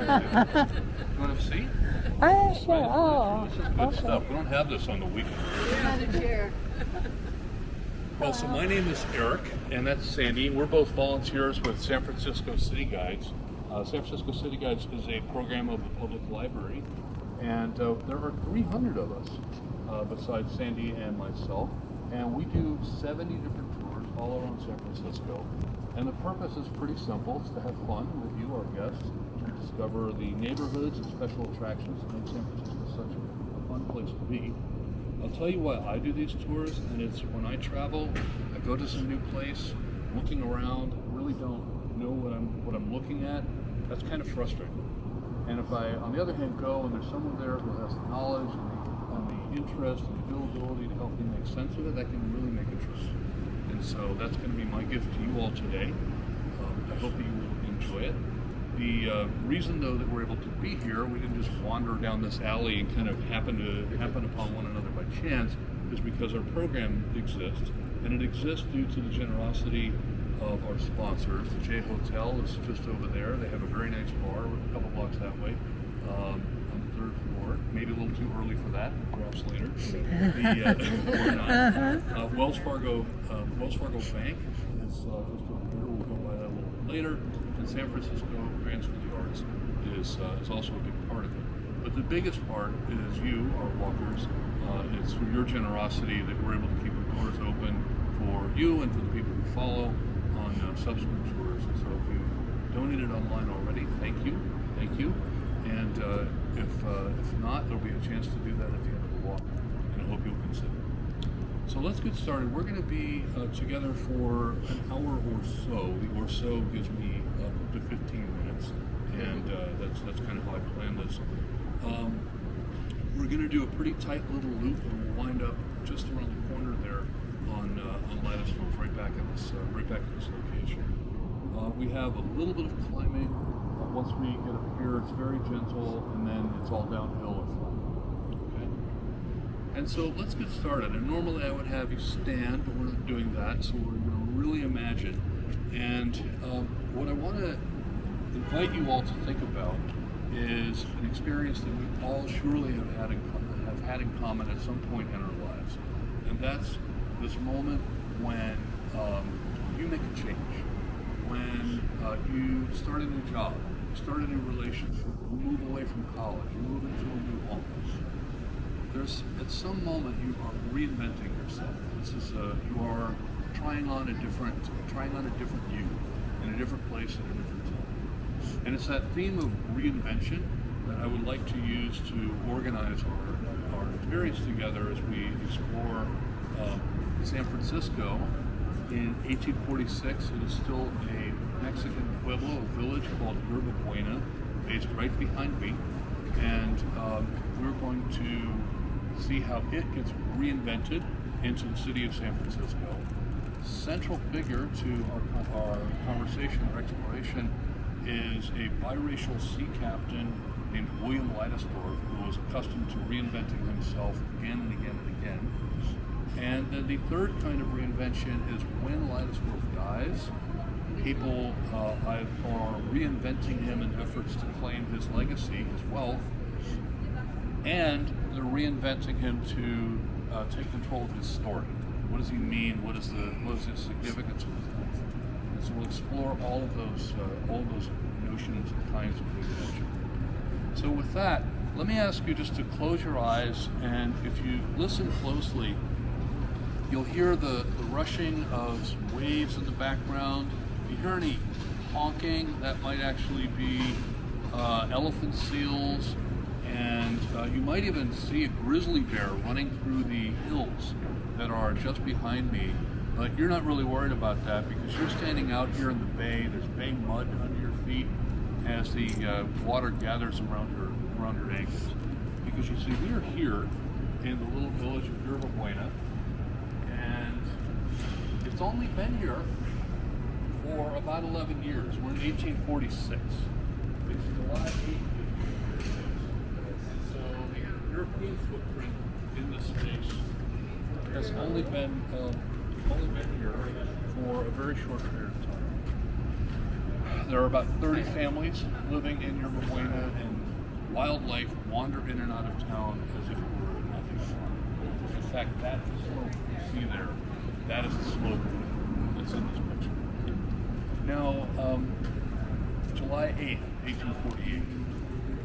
want to see? Sure. Oh, This is good stuff. We don't have this on the weekend. Not a chair. Well, so my name is Eric, and that's Sandy. We're both volunteers with San Francisco City Guides. San Francisco City Guides is a program of the public library, and there are 300 of us besides Sandy and myself, and we do 70 different tours all around San Francisco. And the purpose is pretty simple. It's to have fun with you, our guests, to discover the neighborhoods and special attractions that make San Francisco such a fun place to be. I'll tell you why I do these tours, and it's when I travel, I go to some new place, looking around, really don't know what I'm looking at. That's kind of frustrating. And if I, on the other hand, go and there's someone there who has the knowledge and the interest and the ability to help me make sense of it, that can really make a trip. And so that's going to be my gift to you all today. I hope that you will enjoy it. The reason, though, that we're able to be here, we didn't just wander down this alley and kind of happen upon one another by chance, is because our program exists, and it exists due to the generosity of our sponsors. The J Hotel is just over there. They have a very nice bar a couple blocks that way on the third floor. Maybe a little too early for that, perhaps later. Or not. Wells Fargo Bank is just over here. We'll go by that a little bit later. And San Francisco Grants for the Arts is also a big part of it. But the biggest part is you, our walkers. It's through your generosity that we're able to keep the doors open for you and for the people who follow on subsequent tours. And so if you donated online already, thank you. And if not, there'll be a chance to do that at the end of the walk, and I hope you'll consider it. So let's get started. We're going to be together for an hour or so. The or so gives me up to 15 minutes, and that's kind of how I plan this. We're going to do a pretty tight little loop, and we'll wind up just around the corner there on Leidesdorff, right back at this location. We have a little bit of climbing. Once we get up here, it's very gentle, and then it's all downhill or flat. Okay. And so let's get started. And normally I would have you stand, but we're not doing that. So we're going to really imagine. And what I want to invite you all to think about is an experience that we all surely have had in common at some point in our lives, and that's this moment when you make a change, when you start a new job, you start a new relationship, you move away from college, you move into a new home. There's at some moment you are reinventing yourself. This is you are trying on a different you in a different place at a different time. And it's that theme of reinvention that I would like to use to organize our experience together as we explore San Francisco. In 1846, it is still a Mexican pueblo, a village called Yerba Buena, based right behind me. And we're going to see how it gets reinvented into the city of San Francisco. Central figure to our conversation or exploration is a biracial sea captain named William Leidesdorff, who was accustomed to reinventing himself again and again and again. And then the third kind of reinvention is when Leidesdorff dies, people are reinventing him in efforts to claim his legacy, his wealth, and they're reinventing him to take control of his story. What does he mean? What is his significance of his life? And so we'll explore all of those notions and kinds of reinvention. So with that, let me ask you just to close your eyes, and if you listen closely, you'll hear the rushing of some waves in the background. If you hear any honking, that might actually be elephant seals, and you might even see a grizzly bear running through the hills that are just behind me. But you're not really worried about that because you're standing out here in the bay. There's bay mud under your feet as the water gathers around your ankles. Because you see, we are here in the little village of Yerba Buena, and it's only been here for about 11 years. We're in 1846. It's July 1846. So the European footprint in this space has only been here for a very short period of time. there are about 30 families living in Yerba Buena, and wildlife wander in and out of town as if it were nothing wrong. In fact, that slope you see there, that is the slope that's in this picture. Now, July 8th, 1848,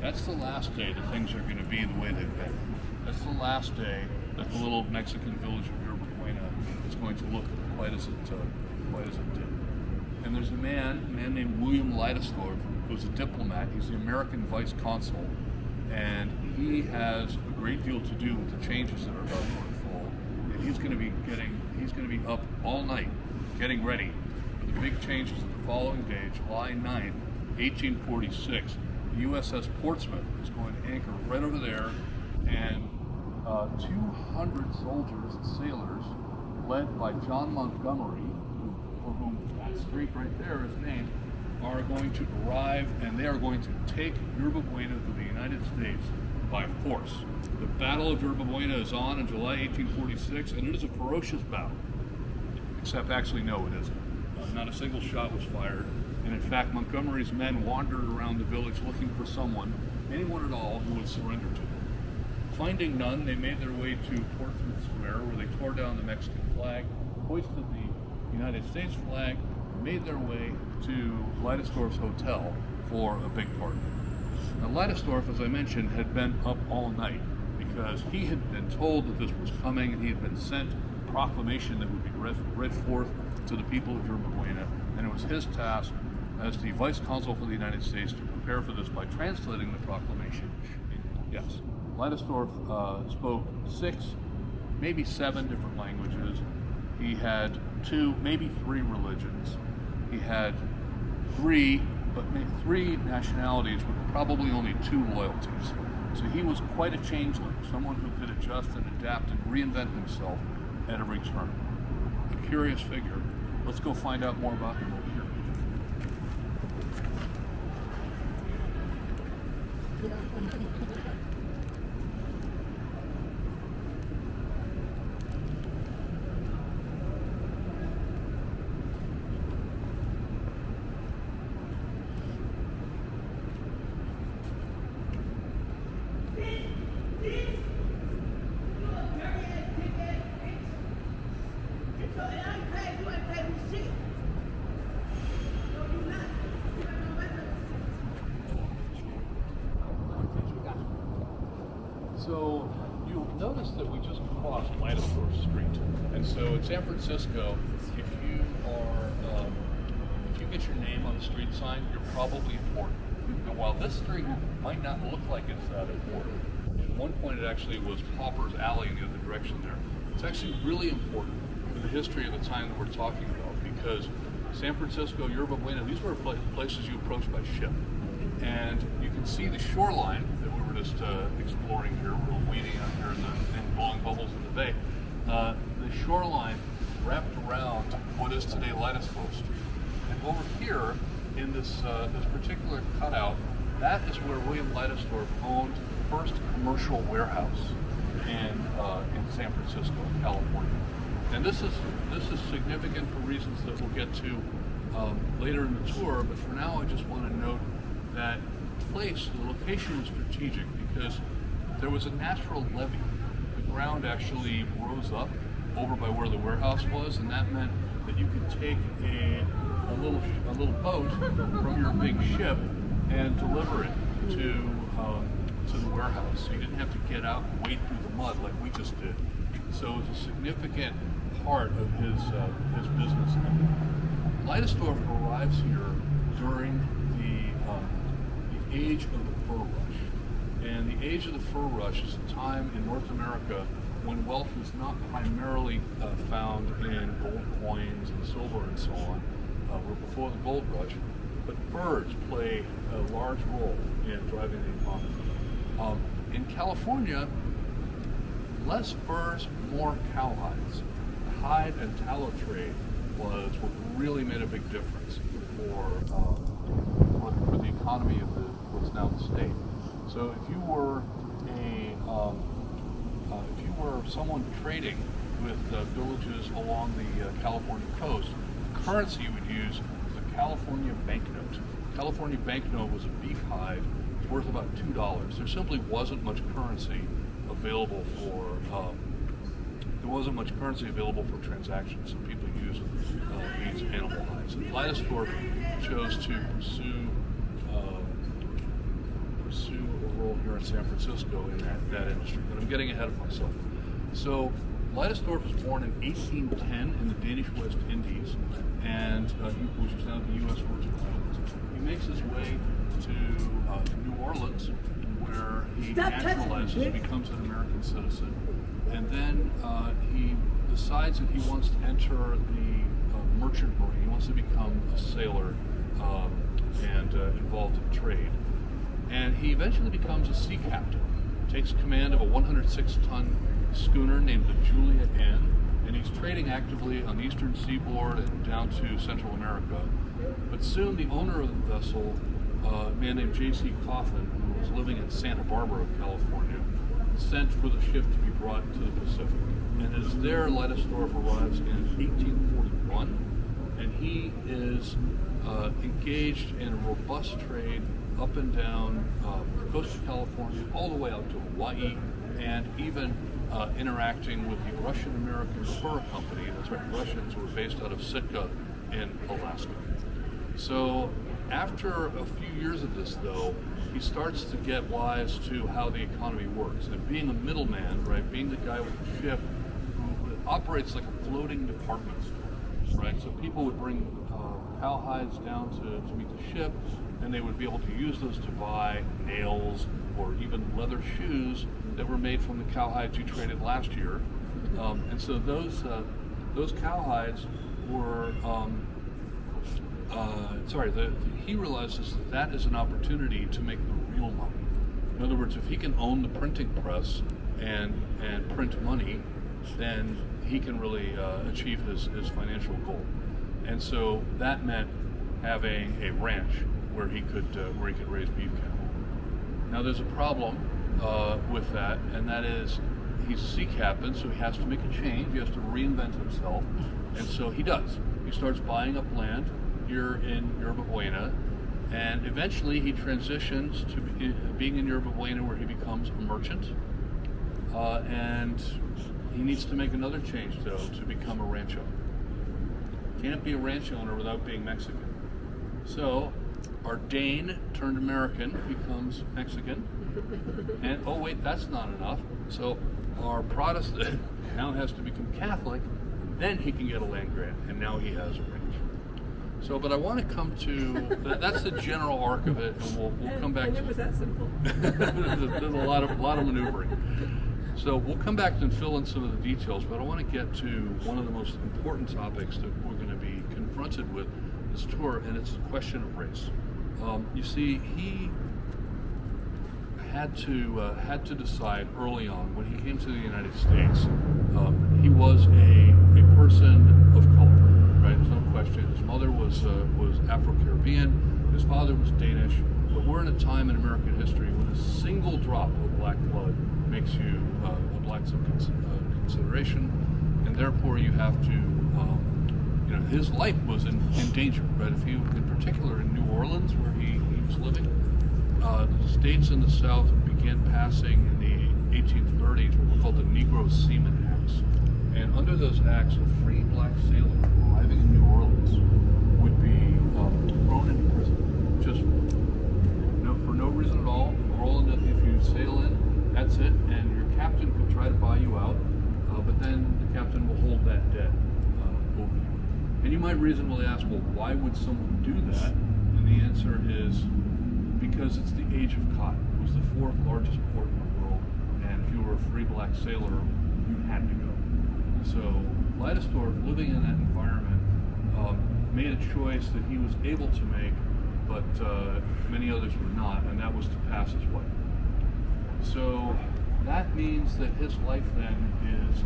that's the last day that things are going to be the way they've been. That's the last day that the little Mexican village of Yerba Buena is going to look quite as it did. And there's a man named William Leidesdorff, who's a diplomat. He's the American vice consul, and he has a great deal to do with the changes that are about to unfold. And he's going to be up all night getting ready for the big changes of the following day, July 9th, 1846. The USS Portsmouth is going to anchor right over there, and 200 soldiers and sailors, led by John Montgomery, for whom that street right there is named, are going to arrive, and they are going to take Yerba Buena to the United States by force. The Battle of Yerba Buena is on in July 1846, and it is a ferocious battle. Except actually, no, it isn't. Not a single shot was fired, and in fact, Montgomery's men wandered around the village looking for someone, anyone at all, who would surrender to them. Finding none, they made their way to Portsmouth Square, where they tore down the Mexican flag, hoisted the United States flag, and made their way to Leidesdorff's hotel for a big party. Now, Leidesdorff, as I mentioned, had been up all night because he had been told that this was coming, and he had been sent a proclamation that would be read forth to the people of Yerba Buena, and it was his task as the vice consul for the United States to prepare for this by translating the proclamation. Yes, Leidesdorff spoke 6, maybe 7 different languages. He had 2, maybe 3 religions. He had 3 nationalities with probably only 2 loyalties. So he was quite a changeling, someone who could adjust and adapt and reinvent himself at every turn. A curious figure. Let's go find out more about him over here. So you'll notice that we just crossed Leidesdorff Street, and so in San Francisco, if you get your name on the street sign, you're probably important. And while this street might not look like it's that important, at one point it actually was Pauper's Alley in the other direction there. It's actually really important for the history of the time that we're talking about, because San Francisco, Yerba Buena, these were places you approached by ship. And you can see the shoreline that we were just exploring here. We're wading out here and blowing bubbles in the bay. The shoreline wrapped around what is today Leidesdorff Street. And over here, in this particular cutout, that is where William Leidesdorff owned the first commercial warehouse in San Francisco, California. And this is significant for reasons that we'll get to later in the tour. But for now, I just want to note that place, the location was strategic because there was a natural levee. The ground actually rose up over by where the warehouse was, and that meant that you could take a little boat from your big ship and deliver it to the warehouse. So you didn't have to get out and wade through the mud like we just did. So it was a significant part of his business. Leidesdorff arrives here during the age of the fur rush. And the age of the fur rush is a time in North America when wealth is not primarily found in gold coins and silver and so on. We're before the gold rush, but furs play a large role in driving the economy. In California, less furs, more cowhides. The hide and tallow trade was what really made a big difference for the economy of what's now the state. So if you were someone trading with villages along the California coast, the currency you would use was a California banknote. California banknote was a beehive, worth about $2. There simply wasn't much currency available for transactions, so people used these animal hides. And Leidesdorff chose to pursue a role here in San Francisco in that industry. But I'm getting ahead of myself. So Leidesdorff was born in 1810 in the Danish West Indies, and which is now the U.S. Virgin Islands. He makes his way to New Orleans, where he naturalizes, becomes an American citizen, and then he decides that he wants to enter the merchant marine. He wants to become a sailor and involved in trade. And he eventually becomes a sea captain, takes command of a 106-ton schooner named the Julia Ann, and he's trading actively on the eastern seaboard and down to Central America. But soon the owner of the vessel, a man named J.C. Coffin, who was living in Santa Barbara, California, sent for the ship to be brought to the Pacific. And it is there Leidesdorff arrives in 1841, and he is engaged in a robust trade up and down the coast of California, all the way out to Hawaii, and even interacting with the Russian-American Fur Company. That's right, Russians were based out of Sitka in Alaska. So after a few years of this, though, he starts to get wise to how the economy works. And being a middleman, right, being the guy with the ship who operates like a floating department store, right? So people would bring cowhides down to meet the ship, and they would be able to use those to buy nails or even leather shoes that were made from the cowhides you traded last year. And so those cowhides were, he realizes that is an opportunity to make the real money. In other words, if he can own the printing press and print money, then he can really achieve his financial goal. And so that meant having a ranch where he could raise beef cattle. Now there's a problem with that, and that is he's a sea captain, so he has to make a change. He has to reinvent himself, and so he does. He starts buying up land here in Yerba Buena, and eventually he transitions to being in Yerba Buena, where he becomes a merchant, and he needs to make another change, though, to become a ranch owner. Can't be a ranch owner without being Mexican. So our Dane turned American becomes Mexican, and oh wait, that's not enough. So our Protestant now has to become Catholic, then he can get a land grant, and now he has a ranch. So, but I want to come to that's the general arc of it, and we'll come back. And it was that simple. There's a lot of maneuvering. So we'll come back and fill in some of the details, but I want to get to one of the most important topics that we're going to be confronted with this tour, and it's the question of race. You see, he had to decide early on when he came to the United States. He was a person of color, right? There's no question. His mother was Afro-Caribbean. His father was Danish. But we're in a time in American history when a single drop of black blood makes you a black consideration, and therefore you have to. His life was in danger, right? If he, in particular, in New Orleans, where he was living, the states in the South began passing in the 1830s what were called the Negro Seaman Acts. And under those acts, a free black sailor arriving in New Orleans would be thrown into prison. Just for no reason at all. If you sail in, that's it, and your captain could try to buy you out, but then the captain will hold that debt over you. And you might reasonably ask, well, why would someone do that? And the answer is because it's the age of cotton. It was the fourth largest port in the world, and if you were a free black sailor, you had to go. So Leidesdorff, living in that environment, made a choice that he was able to make, but many others were not, and that was to pass his wife. So that means that his life then is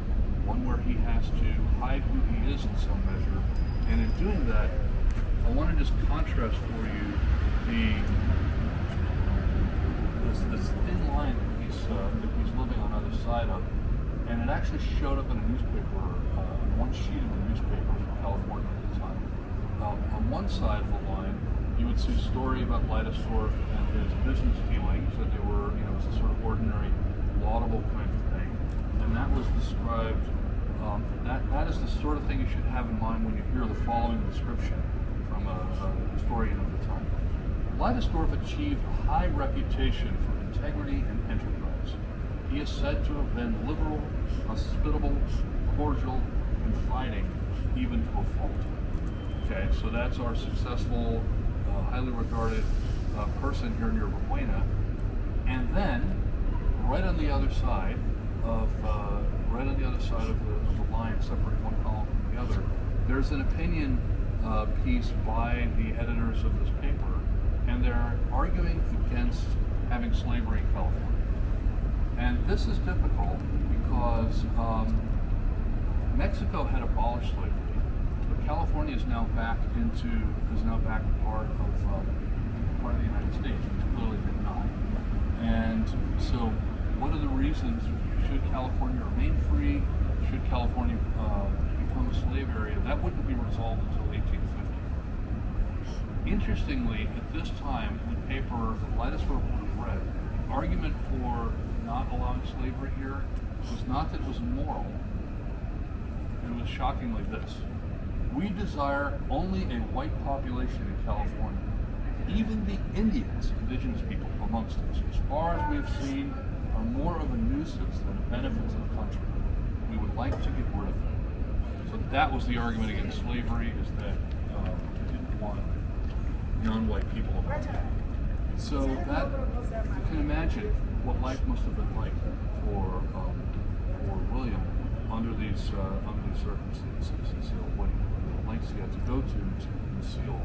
one where he has to hide who he is in some measure. And in doing that, I want to just contrast for you this thin line that he's living on either side of. And it actually showed up in a newspaper, on one sheet of a newspaper from California at the time. On one side of the line you would see a story about Leidesdorff and his business dealings, that they were, it was a sort of ordinary, laudable kind of thing. And that was described, that is the sort of thing you should have in mind when you hear the following description from a historian of the time. Leidesdorff achieved a high reputation for integrity and enterprise. He is said to have been liberal, hospitable, cordial, confiding, even to a fault. Okay, so that's our successful, highly regarded person here near Buena. And then, right on the other side of the line, separating one column from the other, there's an opinion piece by the editors of this paper, and they're arguing against having slavery in California. And this is difficult because Mexico had abolished slavery, but California is now back part of the United States, which clearly did not. And so, what are the reasons? Should California remain free? Should California become a slave area? That wouldn't be resolved until 1850. Interestingly, at this time, the paper that Leidesdorff would have read, the argument for not allowing slavery here was not that it was immoral. It was shockingly this: we desire only a white population in California. Even the Indians, indigenous people amongst us, as far as we've seen, are more of a nuisance than a benefit to the country. We would like to get rid of them. So that was the argument against slavery, is that we didn't want non-white people around. So that, you can imagine what life must have been like for William under these circumstances. And so what lengths he had to go to conceal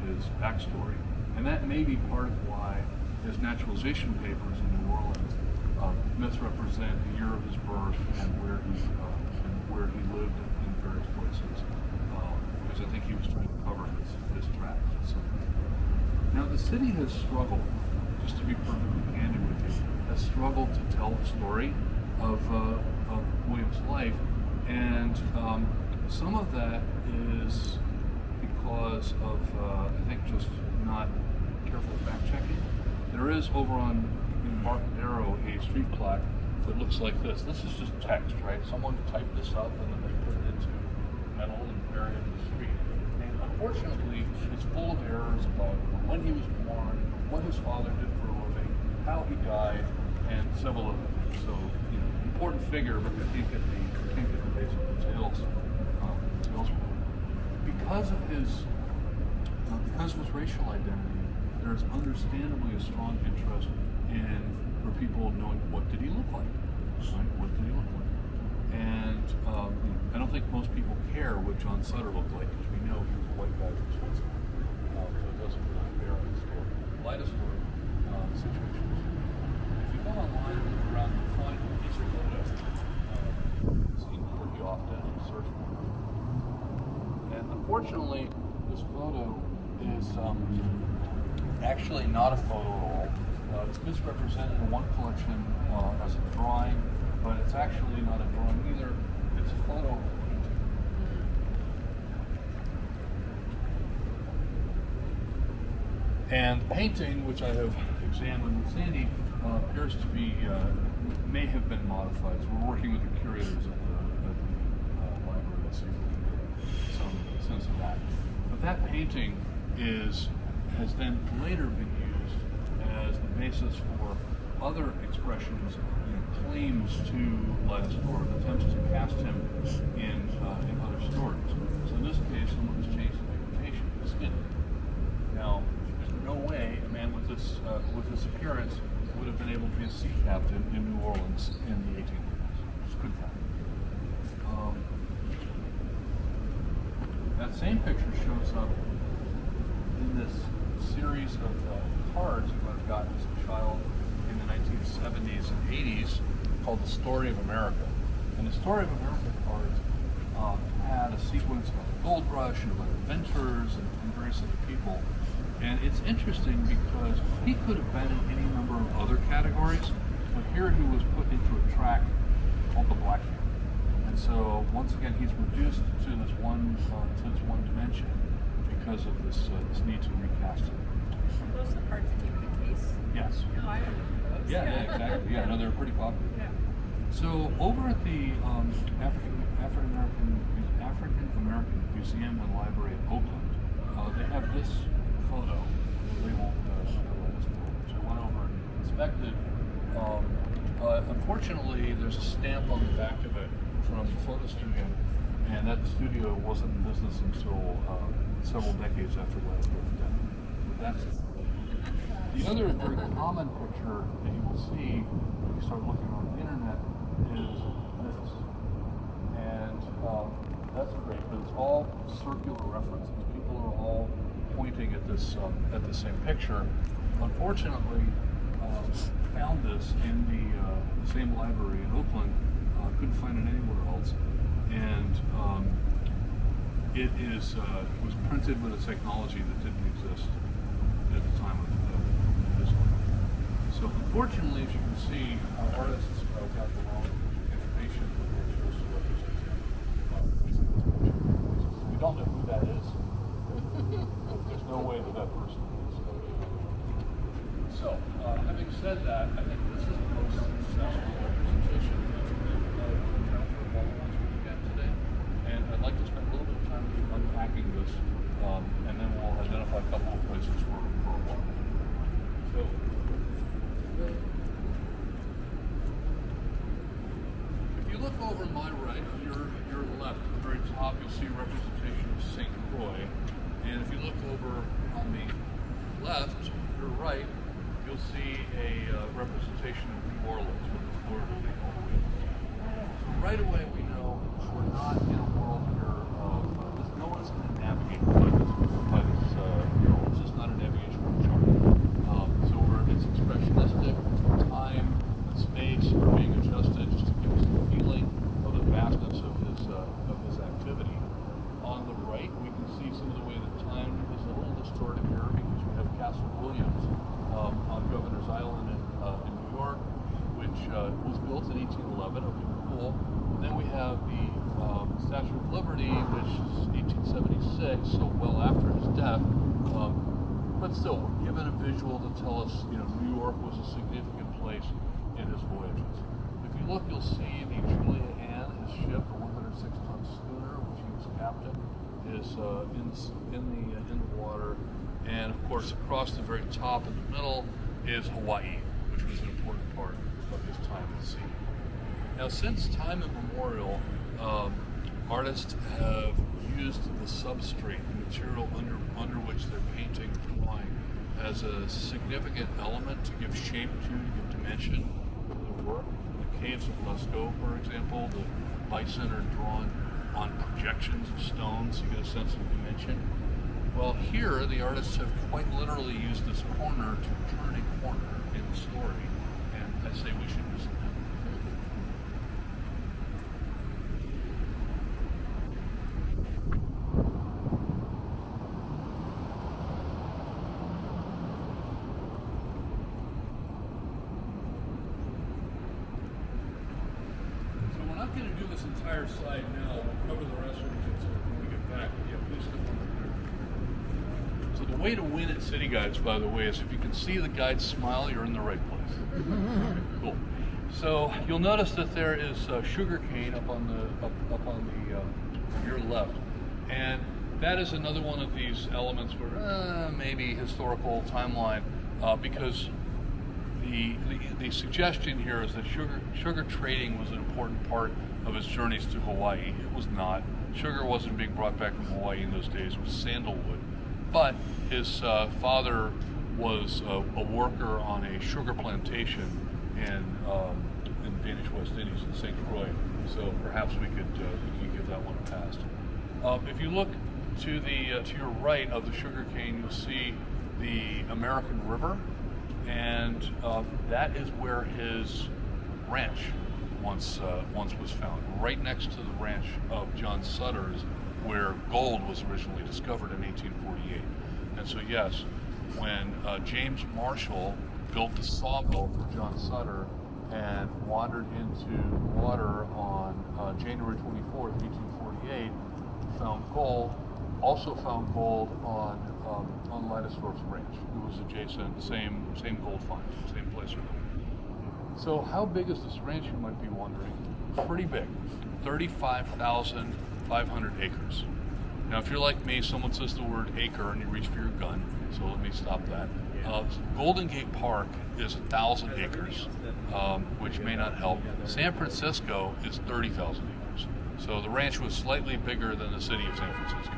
his backstory. And that may be part of why his naturalization papers in New Orleans misrepresent the year of his birth and where he lived in various places, because I think he was trying to cover his tracks. So, now the city has struggled, just to be perfectly candid with you, has struggled to tell the story of William's life, and some of that is because of I think just not careful fact checking. There is over on Embarcadero a street plaque that looks like this. This is just text, right? Someone typed this up and then they put it into metal and buried it in the street. And unfortunately, it's full of errors about when he was born, what his father did for a living, how he died, and several other things. So, important figure, but I think at the basic details. Because of his racial identity, there's understandably a strong interest for people knowing what did he look like, right? What did he look like? And I don't think most people care what John Sutter looked like, because we know he was a white guy from Switzerland, so it doesn't really bear on the story. Leidesdorff situations. If you go online and look around, you'll find a piece of photo seen pretty often and search for it. And unfortunately, this photo is actually not a photo at all. It's misrepresented in one collection as a drawing, but it's actually not a drawing either. It's a photo. And the painting, which I have examined with Sandy, appears to be, may have been modified. So we're working with the curators at the library to see if we can get some sense of that. But that painting has then later been used as the basis for other expressions, claims to Leidesdorff, attempts to cast him in other stories. So in this case, someone has changed the pigmentation of the skin. Now, there's no way a man with this appearance would have been able to be a sea captain in New Orleans in the 1800s. Just couldn't happen. That same picture shows up in this series of cards you might have gotten as a child in the 1970s and 80s called The Story of America. And the Story of America cards had a sequence about the gold rush and about inventors and various other people. And it's interesting because he could have been in any number of other categories, but here he was put into a track called the Black Man. And so once again, he's reduced to this one dimension because of this need to recast it. Are those the cards that came in a case? Yes. No, I remember those. Yeah, exactly. Yeah, no, they're pretty popular. Yeah. So over at the African American Museum and Library in Oakland, they have this photo. They won't show this, which I went over and inspected. Unfortunately, there's a stamp on the back of it from the photo studio, and that studio wasn't in business until several decades after Lead was dead. But that's it. The other very common picture that you will see when you start looking on the internet is this. And that's great, but it's all circular references. People are all pointing at this at the same picture. Unfortunately, found this in the same library in Oakland. Couldn't find it anywhere else, and it was printed with a technology that didn't exist at the time of this one. So unfortunately, as you can see, our artists got the wrong information when they chose to represent him. We don't know who that is. There's no way that person is. So, having said that, I think this is the most successful representation of today. And I'd like to spend a little bit of time unpacking this, and then we'll identify a couple of places for a walk. So, if you look over on my right, your left, at the very top, you'll see a representation of St. Croix. And if you look over on the left, your right, you'll see a representation of New Orleans with the Florida thing all the way. So right away we know we're not in a world here of no one's going to navigate by this mural. It's just not a navigational chart. So it's expressionistic. Time and space are being adjusted just to give us a feeling of the vastness of his activity. On the right, we can see some of the way that time is a little distorted here because we have Castle Williams on Governor's Island in New York, which was built in 1811. Okay, cool. And then we have the Statue of Liberty, which is 1876, so well after his death. But still, we're given a visual to tell us, New York was a significant place in his voyages. If you look, you'll see the Julia Ann, his ship, a 106-ton schooner, which he was captain, is in the water. And of course, across the very top in the middle is Hawaii, which was an important part of his time at sea. Now, since time immemorial, artists have used the substrate, the material under which they're painting and drawing, as a significant element to give shape to give dimension to their work. In the caves of Lascaux, for example, the bison are drawn on projections of stones, you get a sense of dimension. Well, here the artists have quite literally used this corner to turn a corner in the story, and I say we should use it. So we're not going to do this entire slide now. We'll cover the rest of it when we get back. Yeah, please step over there. So the way to win at City Guides, by the way, is if you can see the guide smile, you're in the right place. Okay, cool. So you'll notice that there is sugar cane up on your left, and that is another one of these elements where maybe historical timeline, because the suggestion here is that sugar trading was an important part of his journeys to Hawaii. It was not. Sugar wasn't being brought back from Hawaii in those days. It was sandalwood. But his father was a worker on a sugar plantation in Danish West Indies in St. Croix. So perhaps we could give that one a pass. If you look to your right of the sugar cane, you'll see the American River, and that is where his ranch once was found. Right next to the ranch of John Sutter's, where gold was originally discovered in 1848. And so yes, when James Marshall built the sawmill for John Sutter and wandered into water on January 24th, 1848, found gold, also found gold on Leidesdorff's ranch. It was adjacent, same gold find, same place. So how big is this ranch, you might be wondering? Pretty big, 35,500 acres. Now, if you're like me, someone says the word acre and you reach for your gun, so let me stop that. Golden Gate Park is 1,000 acres, which may not help. San Francisco is 30,000 acres. So the ranch was slightly bigger than the city of San Francisco.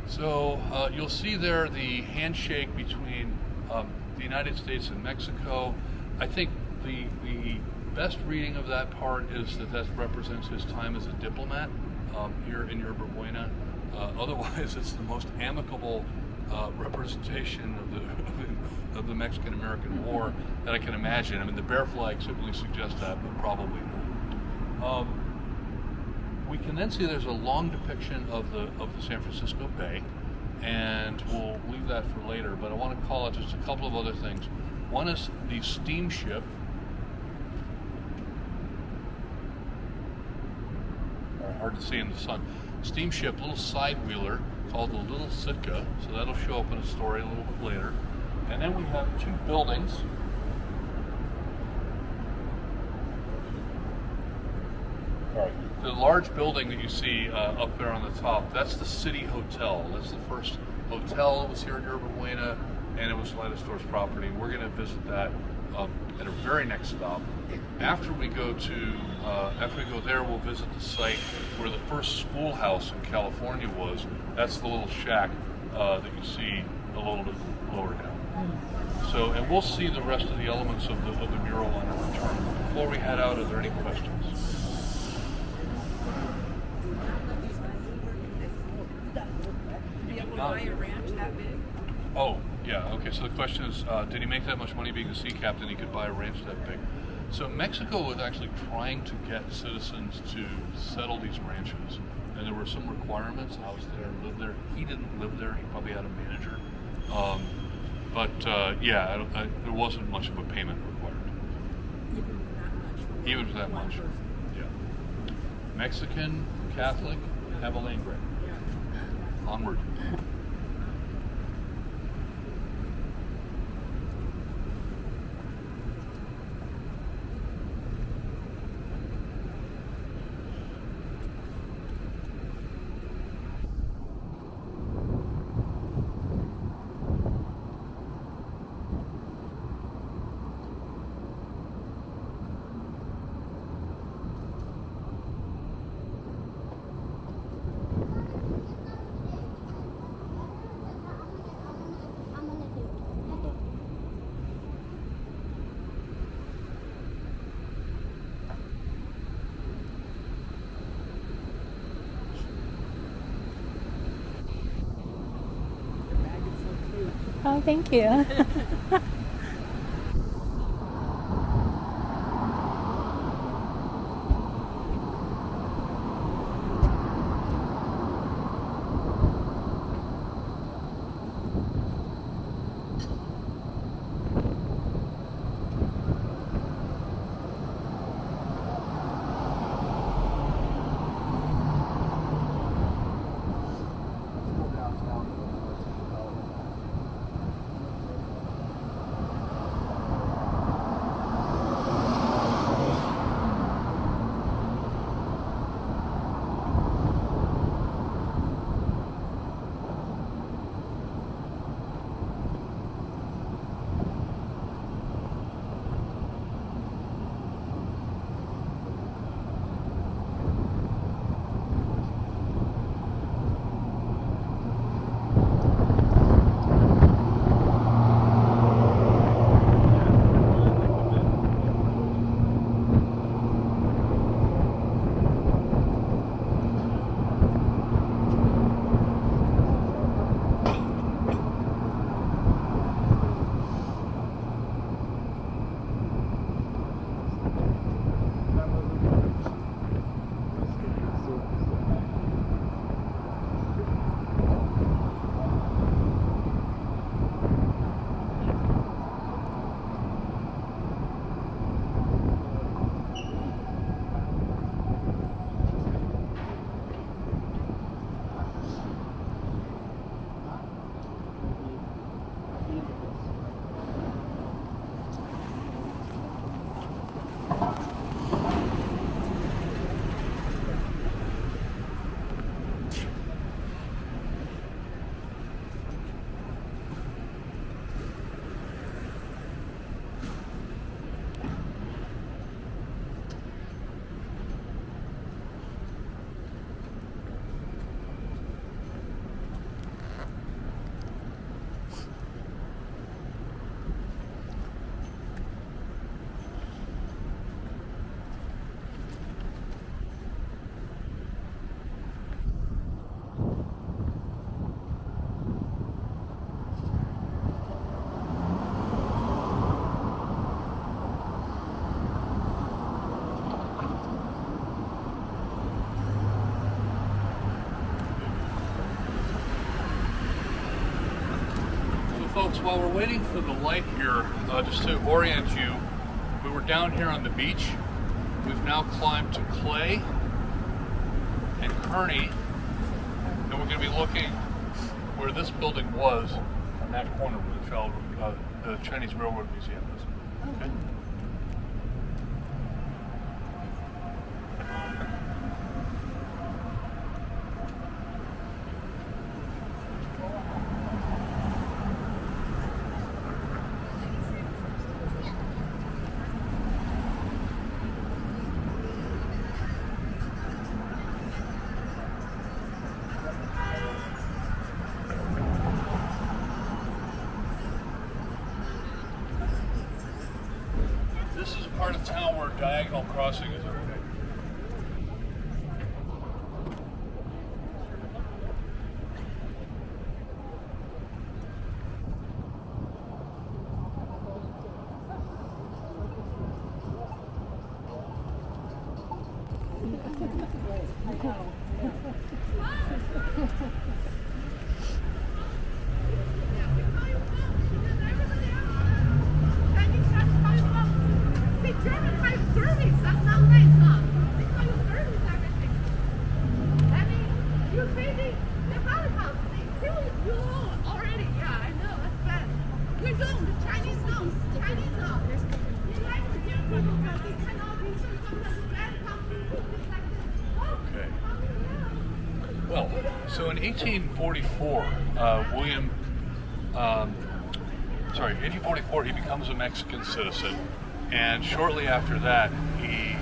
So you'll see there the handshake between the United States and Mexico. I think the best reading of that part is that represents his time as a diplomat here in Yerba Buena. Otherwise, it's the most amicable representation of the Mexican-American War that I can imagine. I mean, the bear flag certainly suggests that, but probably not. We can then see there's a long depiction of the San Francisco Bay, and we'll leave that for later, but I want to call out just a couple of other things. One is the steamship. Hard to see in the sun. Steamship, little side wheeler called the Little Sitka, so that'll show up in a story a little bit later. And then we have two buildings. All right. The large building that you see up there on the top, that's the City Hotel. That's the first hotel that was here in Yerba Buena, and it was Leidesdorff's property. We're going to visit that at our very next stop. After we go there, we'll visit the site where the first schoolhouse in California was. That's the little shack that you see a little bit lower down. So, and we'll see the rest of the elements of the mural on our return. Before we head out, are there any questions? Be able to buy a ranch that big? Oh, yeah, okay, so the question is, did he make that much money being a sea captain he could buy a ranch that big? So Mexico was actually trying to get citizens to settle these ranches, and there were some requirements. I was there, lived there. He didn't live there, he probably had a manager. There wasn't much of a payment required. Even for that much. Yeah. Mexican, Catholic, have a land grant. Onward. Oh, thank you. So while we're waiting for the light here, just to orient you, we were down here on the beach. We've now climbed to Clay and Kearney, and we're going to be looking where this building was on that corner where the Chinese Railroad Museum is. Okay? This is a part of town where diagonal crossing is okay. Well, so in 1844, 1844, he becomes a Mexican citizen, and shortly after that, he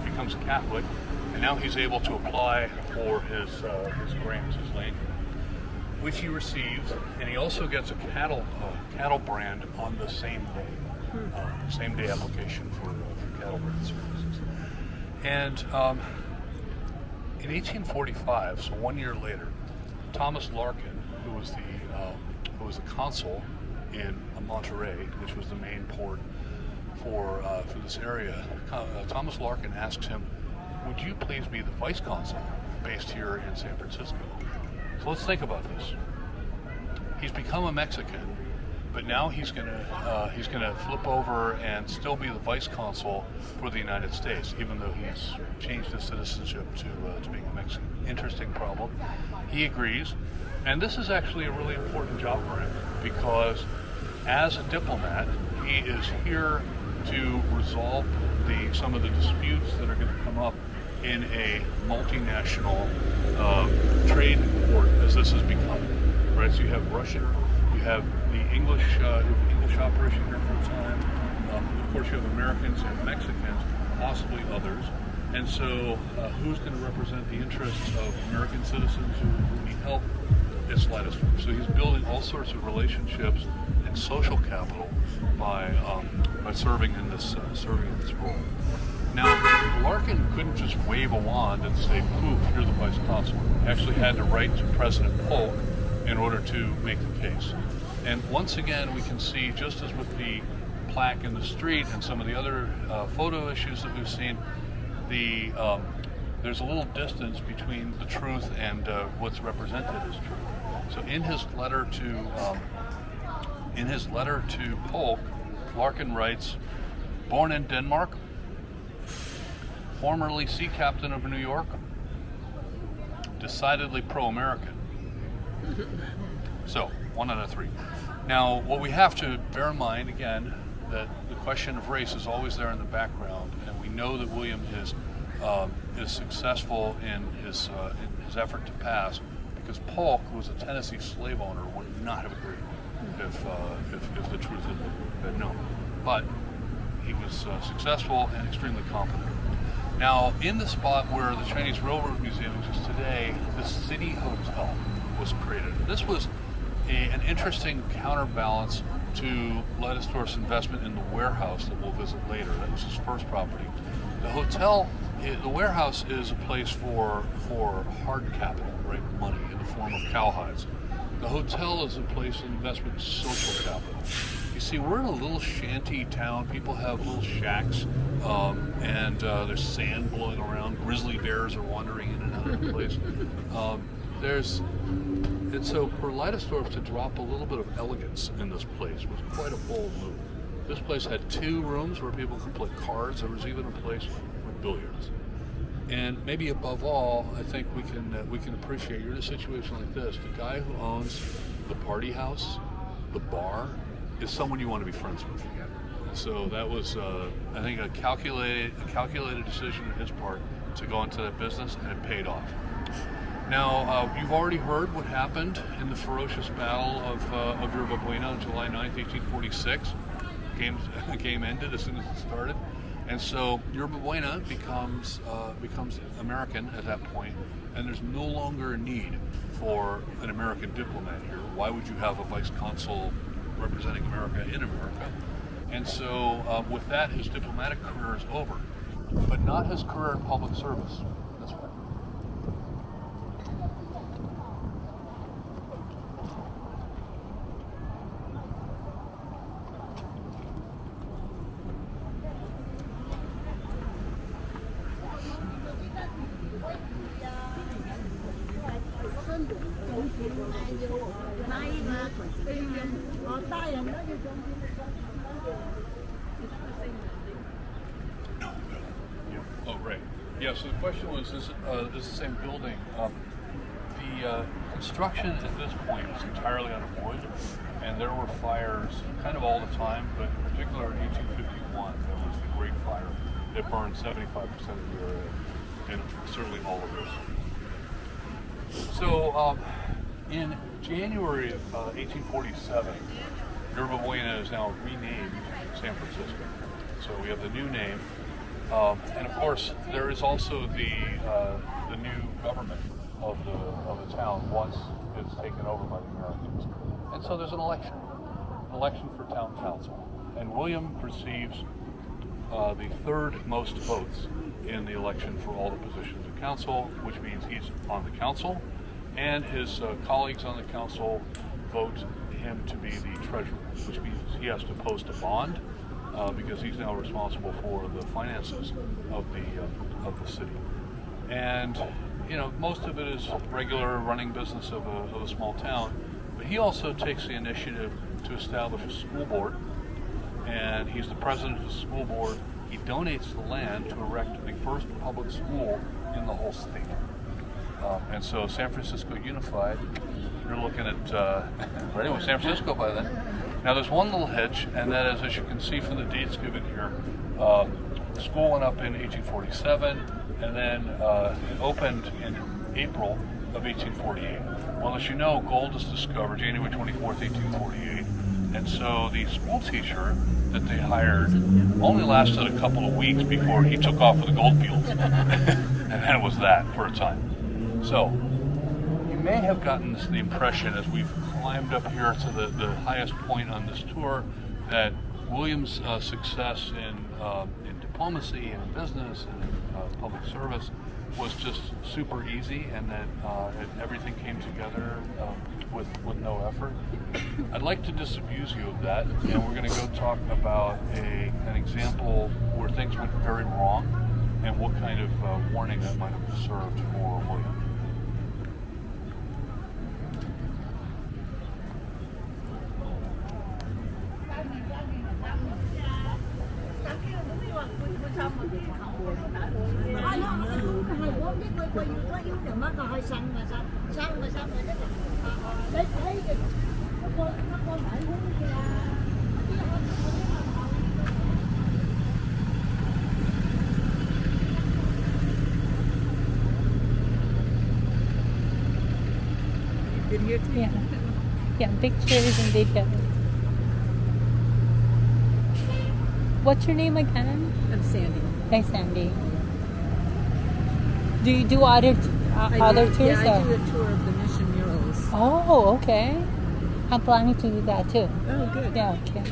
becomes a Catholic, and now he's able to apply for his grants, his land, which he receives, and he also gets a cattle brand on the same day application for cattle brand services, and. In 1845, so 1 year later, Thomas Larkin, who was the consul in Monterey, which was the main port for this area, Thomas Larkin asks him, "Would you please be the vice consul based here in San Francisco?" So let's think about this. He's become a Mexican, but now he's gonna flip over and still be the vice consul for the United States, even though he's changed his citizenship to being a Mexican. Interesting problem. He agrees, and this is actually a really important job for him because, as a diplomat, he is here to resolve some of the disputes that are going to come up in a multinational trade port, as this has become. Right, so you have Russian, you have the English operation here for a time. Of course, you have Americans and Mexicans, possibly others. And so, who's going to represent the interests of American citizens who need help? It's Leidesdorff. So he's building all sorts of relationships and social capital by serving in this role. Now, Larkin couldn't just wave a wand and say, "Poof, you're the vice consul." He actually had to write to President Polk in order to make the case. And once again, we can see, just as with the plaque in the street and some of the other photo issues that we've seen, there's a little distance between the truth and what's represented as truth. So in his letter to Polk, Larkin writes, "Born in Denmark, formerly sea captain of New York, decidedly pro-American." So, 1 out of 3. Now, what we have to bear in mind, again, that the question of race is always there in the background, and we know that William is successful in his effort to pass, because Polk, who was a Tennessee slave owner, would not have agreed if the truth had been known. But he was successful and extremely competent. Now, in the spot where the Chinese Railroad Museum exists today, the City Hotel was created. This was an interesting counterbalance to Leidesdorff's investment in the warehouse that we'll visit later. That was his first property. The hotel, the warehouse is a place for hard capital, right? Money in the form of cowhides. The hotel is a place of investment in social capital. You see, we're in a little shanty town. People have little shacks, and there's sand blowing around. Grizzly bears are wandering in and out of the place. And so for Leidesdorff to drop a little bit of elegance in this place was quite a bold move. This place had 2 rooms where people could play cards. There was even a place with billiards. And maybe above all, I think we can appreciate, you're in a situation like this, the guy who owns the party house, the bar, is someone you want to be friends with. And so that was, I think, a calculated decision on his part to go into that business, and it paid off. Now, you've already heard what happened in the ferocious battle of Yerba Buena on July 9th, 1846. The game ended as soon as it started. And so Yerba Buena becomes American at that point, and there's no longer a need for an American diplomat here. Why would you have a vice consul representing America in America? And so with that, his diplomatic career is over, but not his career in public service. That's right. Oh, right. Yeah, so the question was, is the same building? The construction at this point was entirely out of wood, and there were fires kind of all the time, but in particular in 1851, there was the Great Fire that burned 75% of the area, and certainly all of this. So in January of 1847, Yerba Buena is now renamed San Francisco. So we have the new name. And of course, there is also the new government of the town once it's taken over by the Americans. And so there's an election for town council. And William receives the 3rd most votes in the election for all the positions of council, which means he's on the council, and his colleagues on the council vote him to be the treasurer, which means he has to post a bond. Because he's now responsible for the finances of the city, and most of it is regular running business of a small town. But he also takes the initiative to establish a school board, and he's the president of the school board. He donates the land to erect the first public school in the whole state. And so San Francisco Unified, you're looking at ready with San Francisco by then. Now there's one little hitch, and that is, as you can see from the dates given here, the school went up in 1847, and then it opened in April of 1848. Well, as you know, gold is discovered January 24th, 1848, and so the school teacher that they hired only lasted a couple of weeks before he took off for the gold fields, and then it was that for a time. So you may have gotten the impression as we've climbed up here to the highest point on this tour that William's success in diplomacy and in business and in public service was just super easy, and that everything came together with no effort. I'd like to disabuse you of that, and we're going to go talk about an example where things went very wrong and what kind of warning that might have served for William. Yeah. Yeah, pictures and details. What's your name again? I'm Sandy. Hi, Sandy. Do you do other tours? Yeah, I do a tour of the Mission murals. Oh, okay. I'm planning to do that too. Oh, good. Yeah, okay.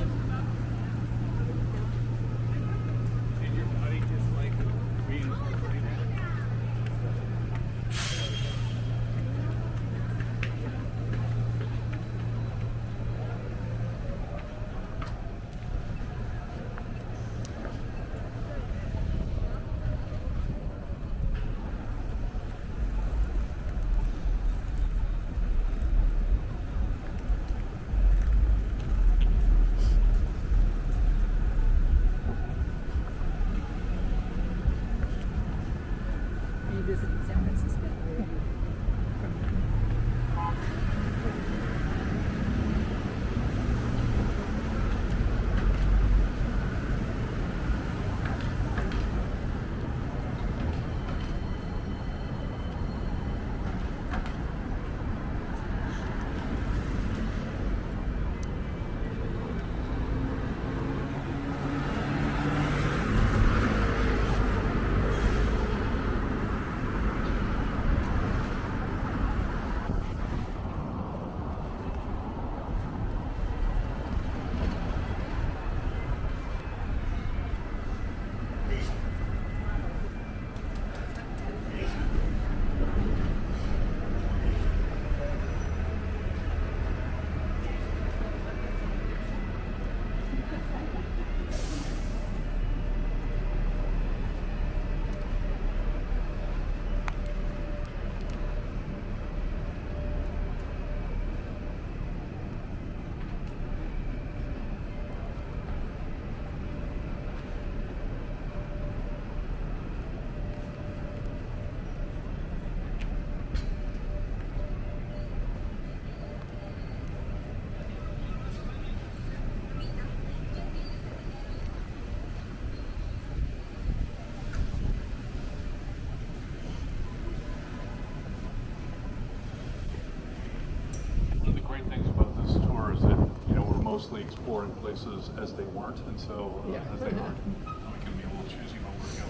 mostly exploring places as they weren't, and so as they aren't, we can be a little choosy when we go.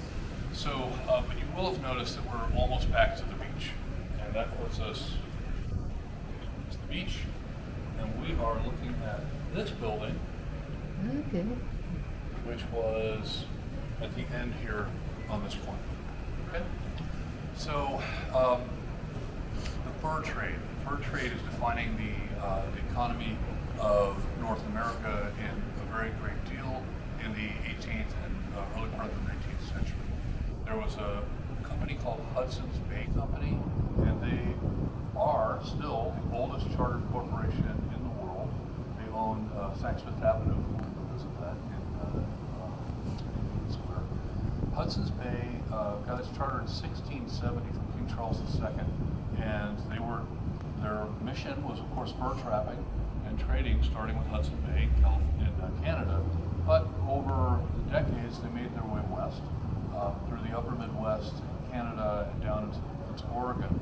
So, but you will have noticed that we're almost back to the beach, and that puts us to the beach, and we are looking at this building, Okay. which was at the end here on this corner. Okay. So, the fur trade. The fur trade is defining the economy of North America in a very great deal in the 18th and early part of the 19th century. There was a company called Hudson's Bay Company, and they are still the oldest chartered corporation in the world. They own Saks Fifth Avenue. We'll visit that in Union Square. Hudson's Bay got its charter in 1670 from King Charles II, and their mission was, of course, fur trapping and trading, starting with Hudson Bay in Canada. But over the decades, they made their way west through the upper Midwest, Canada, and down into Oregon.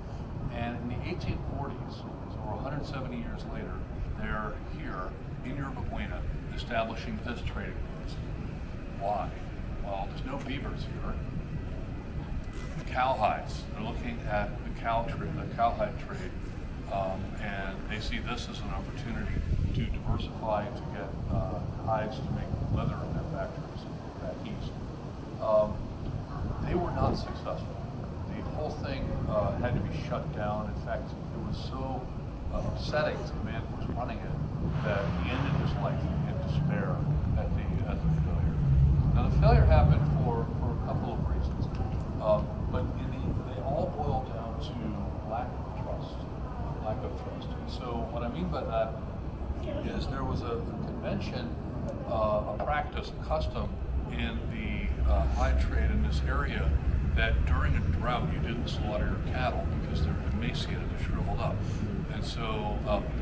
And in the 1840s, so we're 170 years later, they're here in Yerba Buena establishing this trading post. Why? Well, there's no beavers here. Cowhides. They're looking at the cowhide trade, and they see this as an opportunity to diversify to get hides to make leather in their factories back east. They were not successful. The whole thing had to be shut down. In fact, it was so upsetting to the man who was running it that he ended his life in despair at the failure. Now, the failure happened for a couple of reasons, but they all boil down to lack of trust. And so what I mean by that is there was a convention, a practice, a custom in the hide trade in this area that during a drought you didn't slaughter your cattle because they're emaciated, they're shriveled up. And so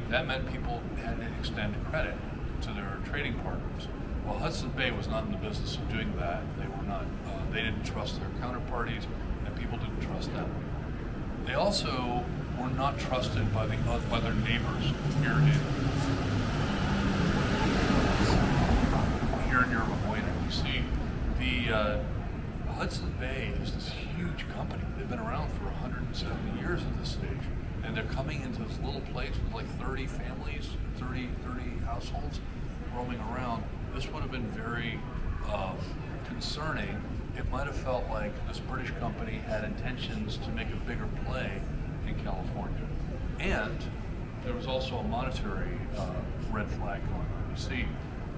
that meant people had to extend credit to their trading partners. Well, Hudson Bay was not in the business of doing that. They were not. They didn't trust their counterparties, and people didn't trust them. They also were not trusted by their neighbors here in Yerba Buena. You see, the Hudson Bay is this huge company. They've been around for 170 years at this stage, and they're coming into this little place with like 30 families, 30 households roaming around. This would have been very concerning. It might have felt like this British company had intentions to make a bigger play in California. And there was also a monetary red flag going on. You see,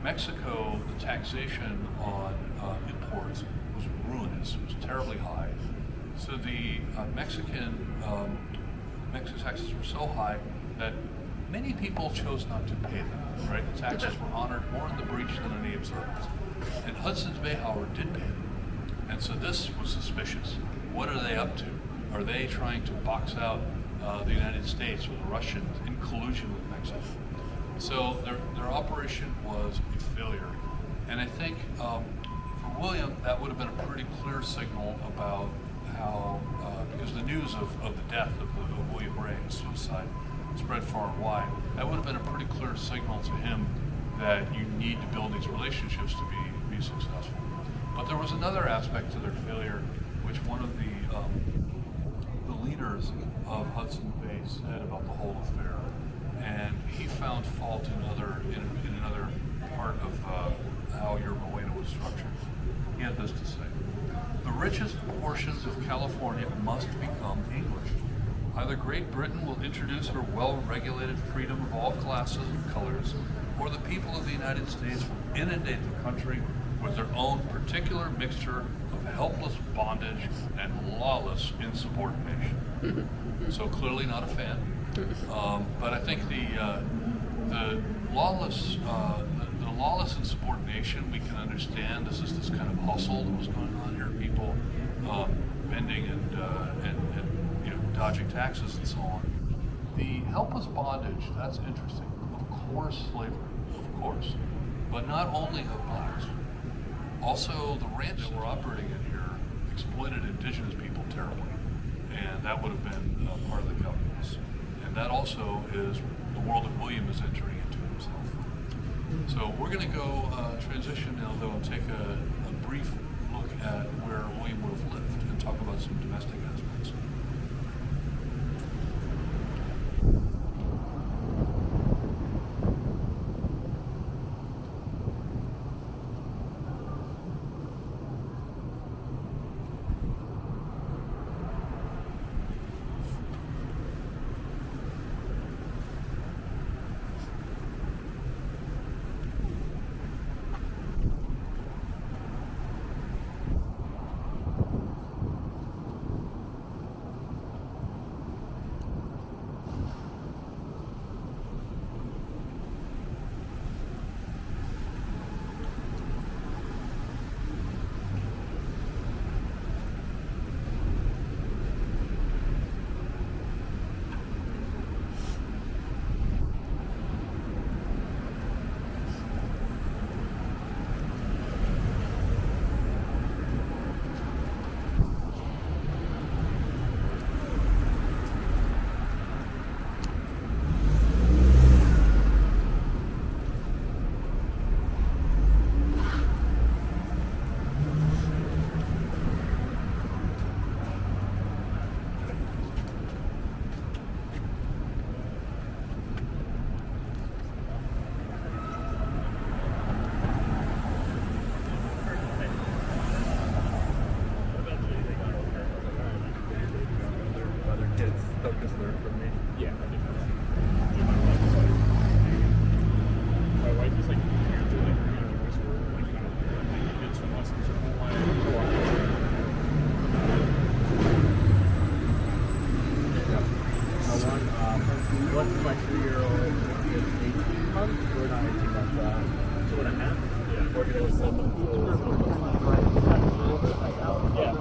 Mexico, the taxation on imports was ruinous. It was terribly high. So the Mexican taxes were so high that many people chose not to pay them, right? The taxes were honored more in the breach than any observance. And Hudson's Bay, however, did pay them. And so this was suspicious. What are they up to? Are they trying to box out the United States or the Russians in collusion with Mexico? So their operation was a failure. And I think for William, that would have been a pretty clear signal about how, because the news of the death of William Ray, his suicide, spread far and wide, that would have been a pretty clear signal to him that you need to build these relationships to be successful. But there was another aspect to their failure, which one of the leaders of Hudson Bay said about the whole affair, and he found fault in another part of how Yerba Buena was structured. He had this to say: "The richest portions of California must become English. Either Great Britain will introduce her well-regulated freedom of all classes and colors, or the people of the United States will inundate the country with their own particular mixture of helpless bondage and lawless insubordination." So clearly not a fan. But I think the lawless insubordination we can understand. This is this kind of hustle that was going on here. People bending and dodging taxes and so on. The helpless bondage, that's interesting. Of course, slavery, of course, but not only of blacks. Also, the ranch that we're operating in here exploited indigenous people terribly, and that would have been part of the calculus. And that also is the world that William is entering into himself. So we're going to go transition now, though, and take a brief look at where William would have lived and talk about some domestic aspects.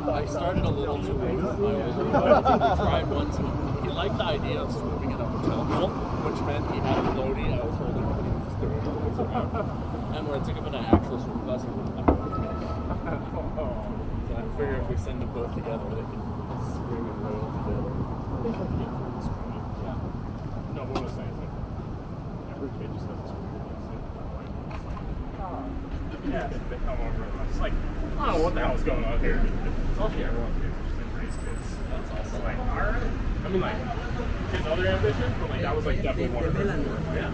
I started a little too late. I tried once. He liked the idea of swimming in a hotel pool, which meant he had a floaty. I was holding him and he was throwing him around. And when I took him in an actual swim class, he wouldn't let me go. So I figure if we send them both together, they can swim and roll together. Yeah. No, what I was saying is like every kid just does this weird thing. Yeah, they come over and I'm just like, oh, what the hell's going on here? It's okay, everyone's kids, it's just nice kids. That's awesome. Like, alright. I mean, like, his other ambitions, but like, that was like definitely one of them. Yeah.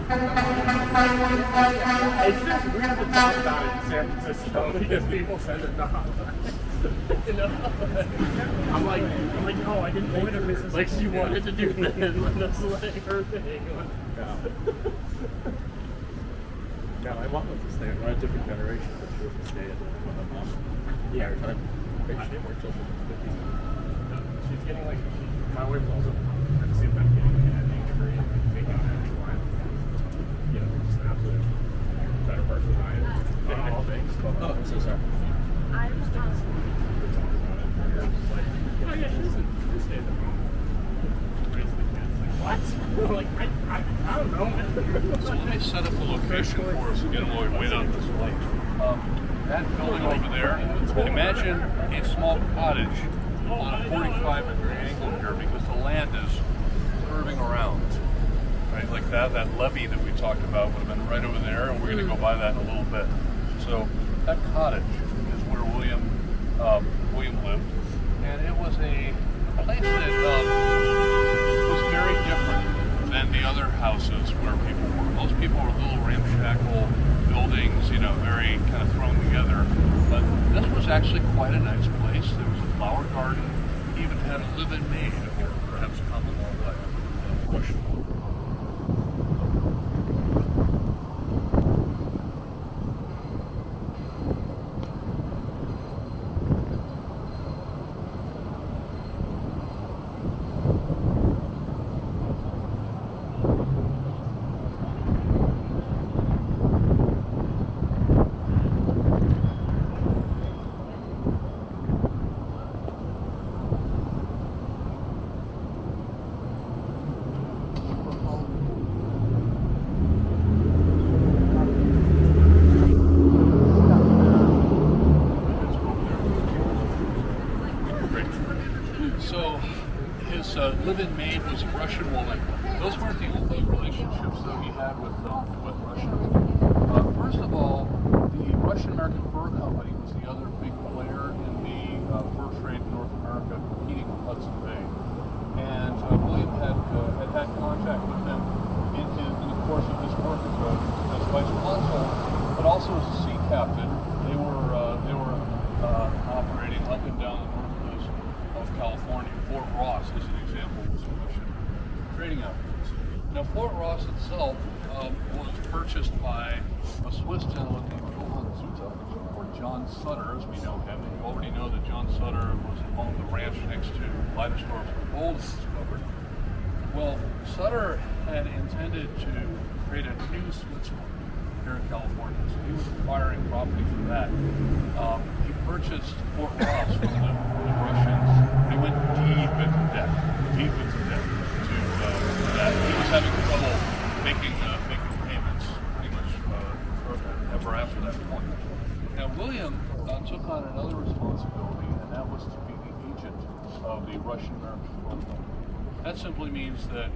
It's just weird to talk about it in San Francisco because people send it not. You know? I'm like, no, I didn't want to. Like, she wanted to do this, and that's like her thing. Yeah, my mom was a stay. We're a different generation, but she was a stay at my mom. Yeah, her time. She didn't work till she was 50s. She's getting like, my wife was also at the same time getting an editing degree and like taking on actual line. You know, just an absolute better person than I am. All things. Oh, I'm so sorry. I was We're talking about it. And you're just like, oh yeah, she doesn't stay at the home. Raise the kids. Like, what? Like, I don't know. So let me set up a location for us again while we wait on this light. That building over there, imagine a small cottage on a 45-degree angle here because the land is curving around. Right, like that levee that we talked about would have been right over there, and we're going to go by that in a little bit. So that cottage is where William lived, and it was a place that was very different than the other houses where people were. Most people were little ramshackle buildings, you know, very kind of thrown together. But this was actually quite a nice place. There was a flower garden. He even had a live-in maid, or perhaps common law wife. Questionable. Live-in maid was a Russian woman. Those weren't the only relationships that he had with Russians. American Fur Company was the other big player in the fur trade in North America, competing with Hudson Bay. And William had contact with them in the course of his work as vice consul, but also as a sea captain. They were operating up and down the north coast of California. Fort Ross, as an example, was a Russian trading outpost. Now, Fort Ross itself was purchased by a Swiss gentleman named Johann Zutter, or John Sutter, as we know him. And you already know that John Sutter was on the ranch next to Leidesdorff, where gold was discovered. Well, Sutter had intended to create a new Switzerland here in California, so he was acquiring property for that. He purchased Fort Ross from the Russians. He went deep into debt to that. He was having trouble making payments pretty much ever after that point. Now, William took on another responsibility, and that was to be the agent of the Russian-American Fur Company. That simply means that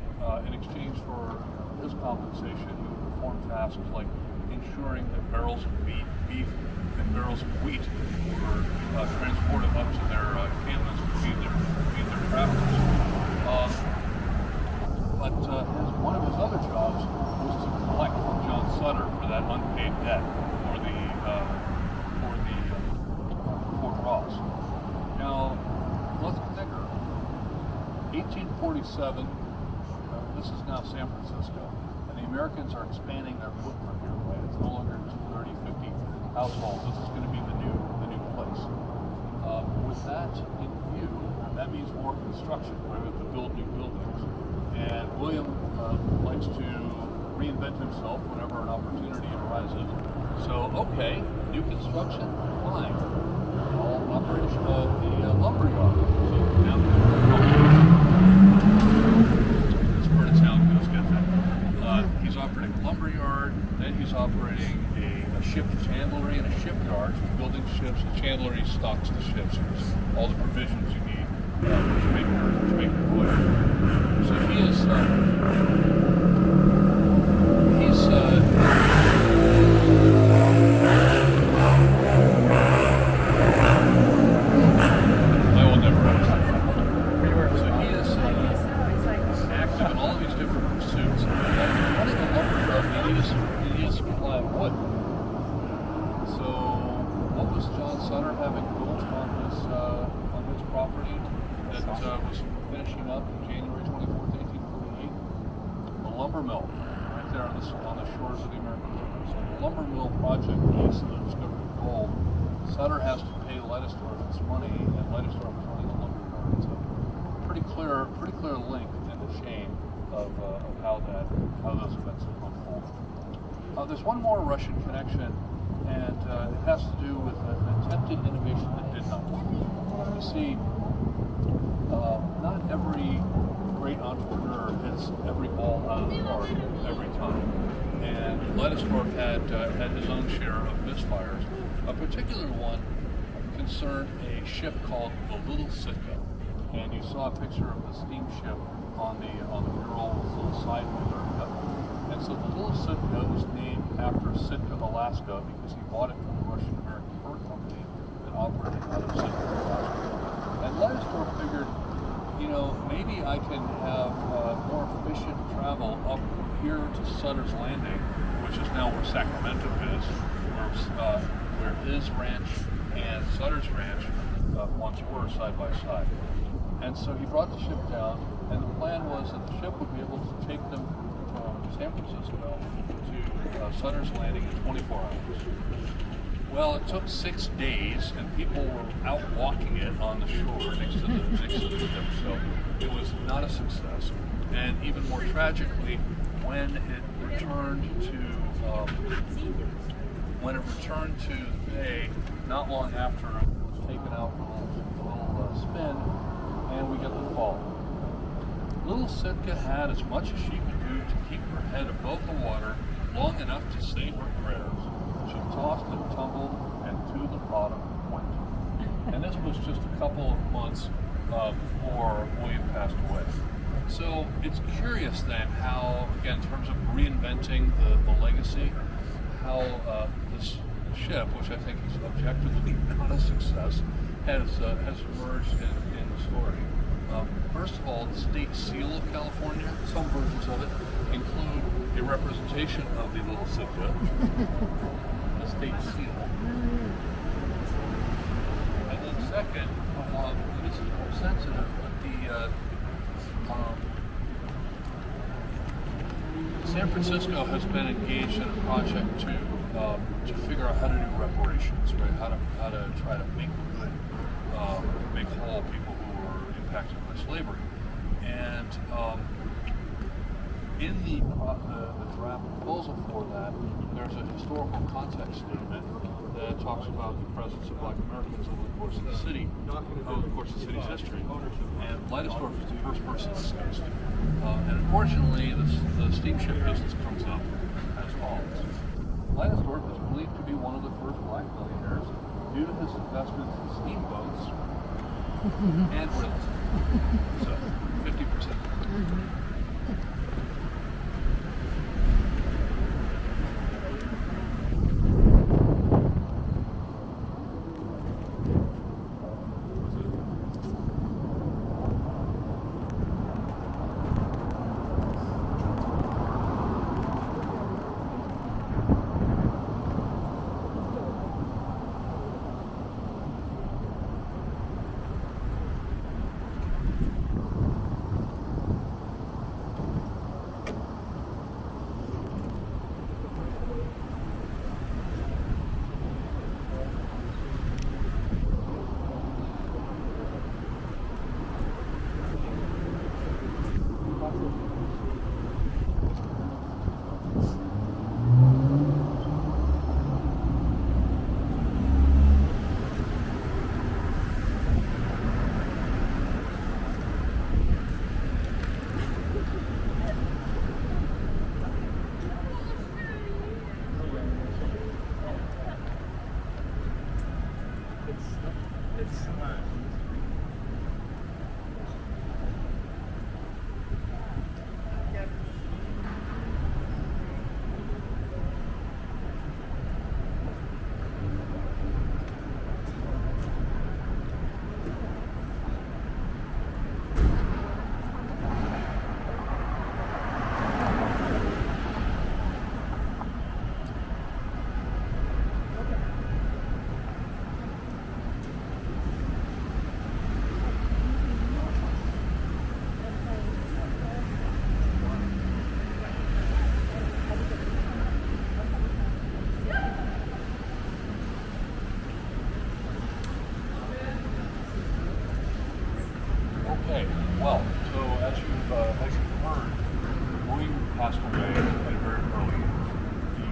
in exchange for his compensation, he would perform tasks like ensuring that barrels of beef and barrels of wheat were transported up to their encampments to feed their travelers. But one of his other jobs was to collect from John Sutter for that unpaid debt for the Fort Ross. Now, let's figure 1847. This is now San Francisco, and the Americans are expanding their footprint here. Right? It's no longer 30, 50 households. This is going to be the new place. With that in view, that means more construction. Right? We have to build new buildings. And William likes to reinvent himself whenever an opportunity arises. So, okay, new construction, fine. I'll operate the lumber yard. So now, this part of town goes get that. He's operating a lumber yard, then he's operating a ship chandlery and a shipyard. He's building ships. The chandlery stocks the ships. There's all the provisions you need to make your voyage. So he is, I will never understand. So he is active in all these different pursuits. And running a lumber yard, he needs supply of wood. So what was John Sutter having built on his property that was finishing up in January 24th, 1848? The lumber mill, right there on the shores of the American River. So the lumber mill project east of the discovery of gold, Sutter has to pay Leidesdorff this money, and Leidesdorff is running a lumber yard. It's a pretty clear link in the chain of how those events have unfolded. There's one more Russian connection, and it has to do with an attempted innovation that did not work. You see, not every great entrepreneur hits every ball out of the park every time. And Leidesdorff had his own share of misfires. A particular one concerned a ship called the Little Sitka. And you saw a picture of the steamship on the mural with a little side window. And so the Little Sitka was named after Sitka, Alaska, because he bought it from the Russian-American Fur Company that operated out of Sitka, Alaska. And Leidesdorff figured, maybe I can have more efficient travel up here to Sutter's Landing, which is now where Sacramento is, where his ranch and Sutter's ranch once were side by side. And so he brought the ship down, and the plan was that the ship would be able to take them from San Francisco to Sutter's Landing in 24 hours. Well, it took 6 days, and people were out walking it on the shore next to the ship, so it was not a success. And even more tragically, when it returned to the bay, not long after it was taken out for a little spin, and we get the fall. Little Sitka had as much as she could do to keep her head above the water long enough to say her prayers. She tossed and tumbled and to the bottom went. And this was just a couple of months before William passed away. So it's curious then how, again, in terms of reinventing the legacy, how this the ship, which I think is objectively not a success, has emerged in the story. First of all, the state seal of California, some versions of it, include a representation of the little Sitka, the state seal. And then second, this is more sensitive, but San Francisco has been engaged in a project to figure out how to do reparations, right? How to try to make good, make whole people who were impacted by slavery. And in the draft proposal for that, there's a historical context statement that talks about the presence of Black Americans over the course of the city, over the course of the city's history. And Leidesdorff is the first person discussed. And unfortunately, the steamship business comes up as follows. Leidesdorff is believed to be one of the first Black millionaires due to his investments in steamboats and real estate. So, 50%. Okay, well, so as you've heard, William passed away at a very early age.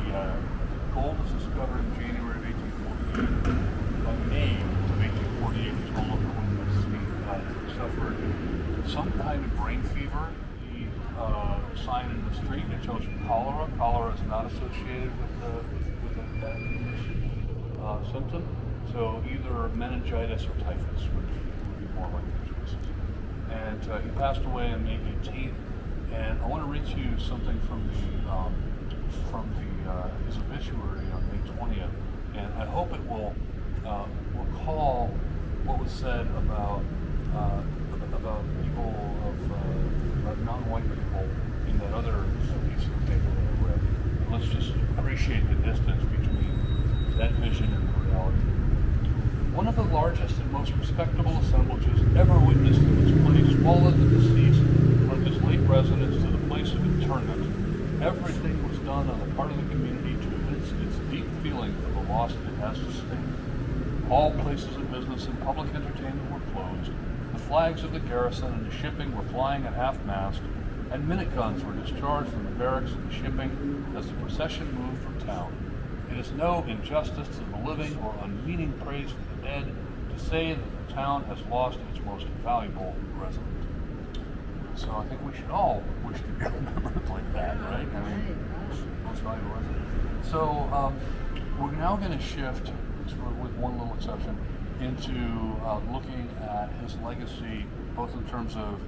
The gold was discovered in January of 1848. By May of 1848, his no longer with us. He suffered some kind of brain fever. He signed in the street and it shows cholera. Cholera is not associated with that symptom. So either meningitis or typhus would be more likely choices. And he passed away on May 18th. And I want to read to you something from his obituary on May 20th. And I hope it will recall what was said about people about non-white people in that other piece of paper that I read. Let's just appreciate the distance between that vision and the reality. One of the largest and most respectable assemblages ever witnessed in this place followed the deceased from his late residence to the place of interment. Everything was done on the part of the community to evince its deep feeling for the loss it has sustained. All places of business and public entertainment were closed. The flags of the garrison and the shipping were flying at half-mast, and minute guns were discharged from the barracks and the shipping as the procession moved from town. It is no injustice to the living or unmeaning praise for the dead to say that the town has lost its most valuable resident. So I think we should all wish to be remembered like that, right? I mean, most valuable resident. So we're now going to shift, with one little exception, into looking at his legacy, both in terms of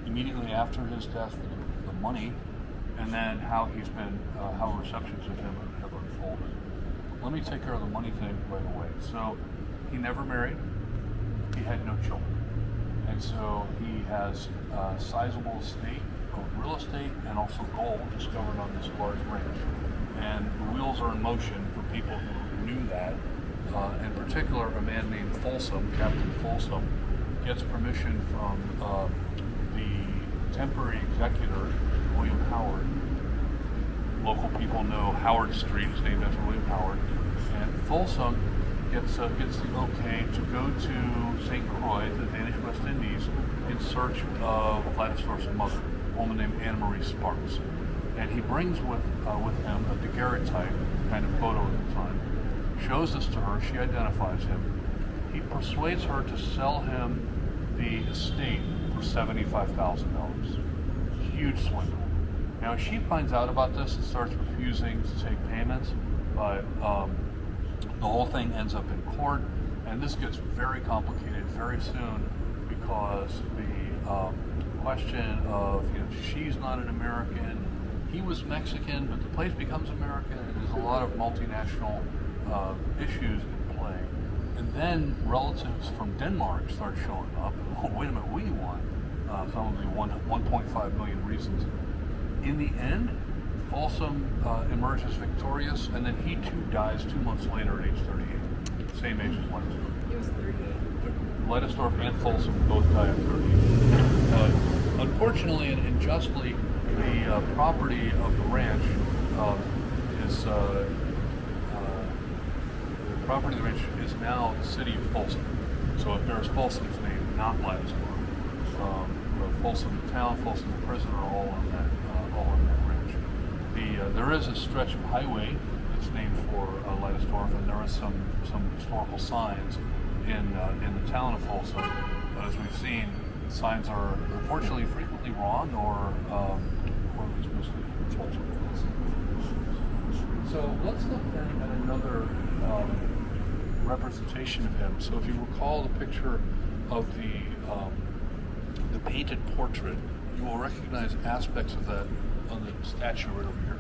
immediately after his death, the money, and then how he's been, how receptions of him have unfolded. let me take care of the money thing right away. So he never married. He had no children. And so he has a sizable estate of real estate and also gold discovered on this large ranch. And the wheels are in motion for people who knew that. In particular, a man named Folsom, Captain Folsom, gets permission from the temporary executor, William Howard. Local people know Howard Street is named after William Howard. And Folsom gets the okay to go to St. Croix, the Danish West Indies, in search of Leidesdorff's mother, a woman named Anne Marie Sparks. And he brings with him a daguerreotype kind of photo at the time, shows this to her, she identifies him. He persuades her to sell him the estate for $75,000. Huge swindle. Now she finds out about this and starts refusing to take payments, but the whole thing ends up in court, and this gets very complicated very soon because the question of, she's not an American, he was Mexican, but the place becomes American. There's a lot of multinational issues in play. And then relatives from Denmark start showing up. Oh, wait a minute, we won. Some of the 1.5 million reasons. In the end, Folsom emerges victorious, and then he too dies 2 months later at age 38. Same age as Leidesdorff. He was 38. Leidesdorff and Folsom both die at 38. Unfortunately and justly, the property of the ranch is now the city of Folsom. So it bears Folsom's name, not Leidesdorff. Folsom the town, Folsom the prison are all on that ranch. There is a stretch of highway that's named for Leidesdorff, and there are some historical signs in the town of Folsom. But as we've seen, signs are unfortunately frequently wrong or at least misleading. So let's look then at another representation of him. So if you recall the picture of the painted portrait, you will recognize aspects of that on the statue right over here.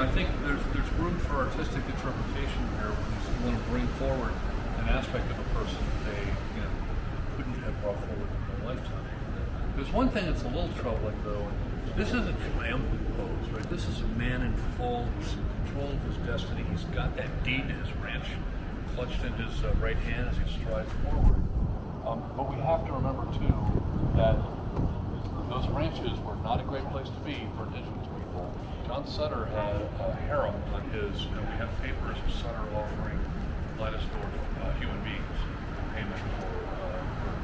I think there's room for artistic interpretation here when you want to bring forward an aspect of a person that they couldn't have brought forward in their lifetime. There's one thing that's a little troubling though. This is a triumphant pose, right? This is a man in full. He's in control of his destiny. He's got that deed to his ranch clutched in his right hand as he strides forward. But we have to remember too that those ranches were not a great place to be for indigenous people. John Sutter had a harem on his, we have papers of Sutter offering Leidesdorff human beings in payment for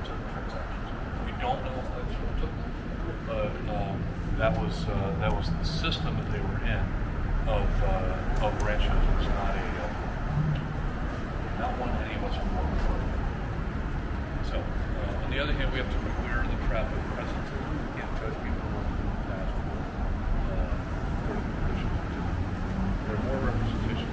certain transactions. We don't know if Leidesdorff took them, but that was the system that they were in of ranches. It was not one any of us would want to work. So, on the other hand, we have to clear the trap of present. We can't judge people in the past. There are more representations.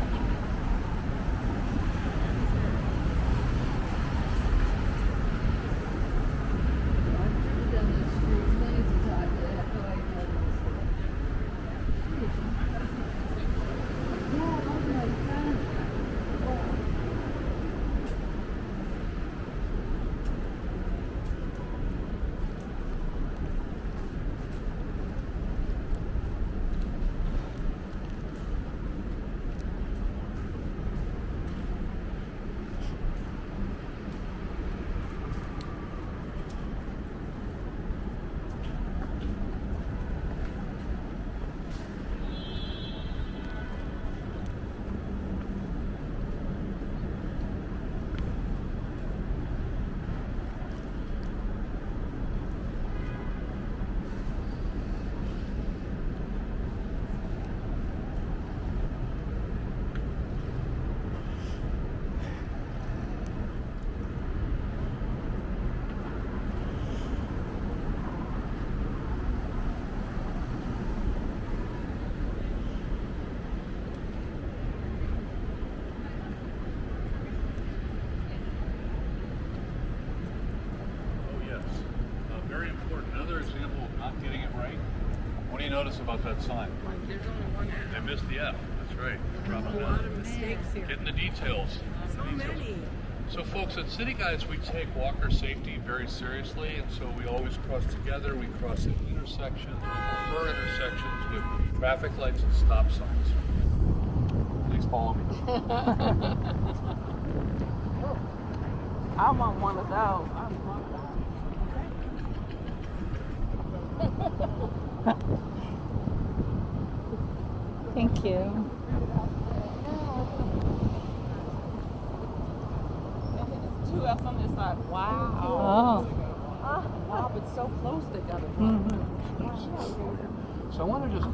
not getting it right. What do you notice about that sign? There's only one They F. missed the F. That's right. Drop A it lot down. of mistakes here. Getting the details. So many. So folks, at City Guides, we take walker safety very seriously, and so we always cross together. We cross at intersections. We prefer intersections with traffic lights and stop signs. Please follow me. I want one of those. Thank you. Two F's on this side. Wow. Oh. Wow, but so close they got it. So I want to just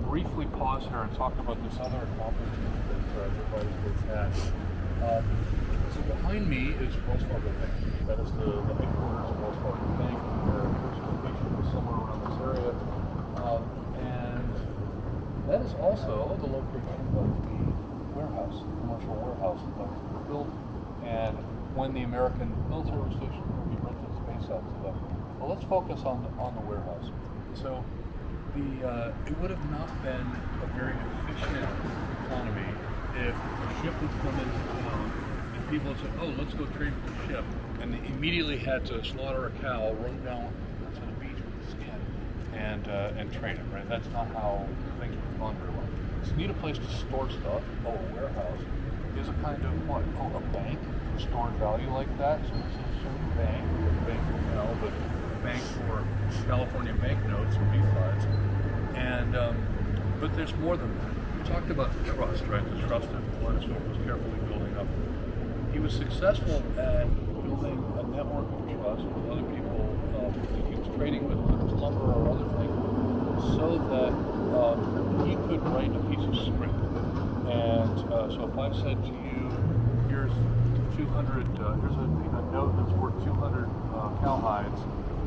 briefly pause here and talk about this other accomplishment that everybody's had. So behind me is Wells Fargo Bank. That is the headquarters of Wells Fargo Bank. Their first location was somewhere around this area. And that is also the location of the warehouse, the commercial warehouse that was built. And when the American military was stationed, we rented space out to them. Well, let's focus on the warehouse. So it would have not been a very efficient economy if a ship would come into town and people would say, oh, let's go trade with the ship, and they immediately had to slaughter a cow, run down to the beach with the skin, and trade it, right? That's not how things would have gone very well. So you need a place to store stuff. Oh, a warehouse is a kind of what? Oh, a bank, stored value like that. So it's a certain bank, but a bank for California banknotes or B-5s. And but there's more than that. We talked about the trust, right? The trust that Leidesdorff was carefully building up. He was successful at building a network of trust with other people that he was trading with, whether it was lumber or other things, so that he could write a piece of script. And so if I said to you, here's 200, here's a note that's worth 200 cowhides,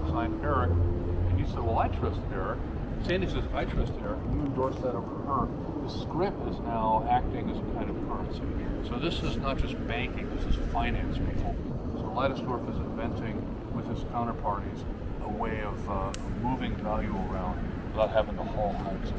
signed Eric, and you said, well, I trust Eric. Sandy says, I trust Eric, and you endorse that over her. The script is now acting as a kind of currency. So this is not just banking, this is finance, people. So Leidesdorff is inventing, with his counterparties, a way of moving value around without having to haul hides.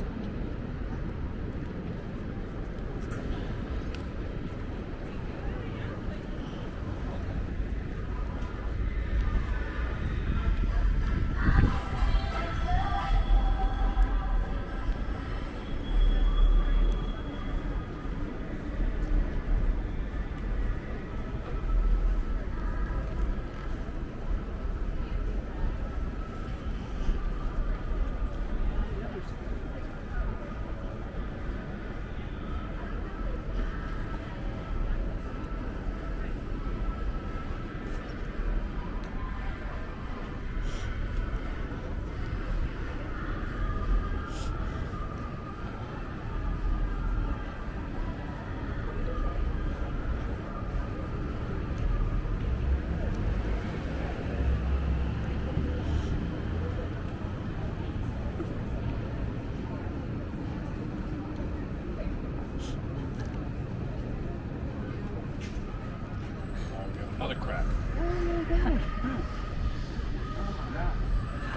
Another crack.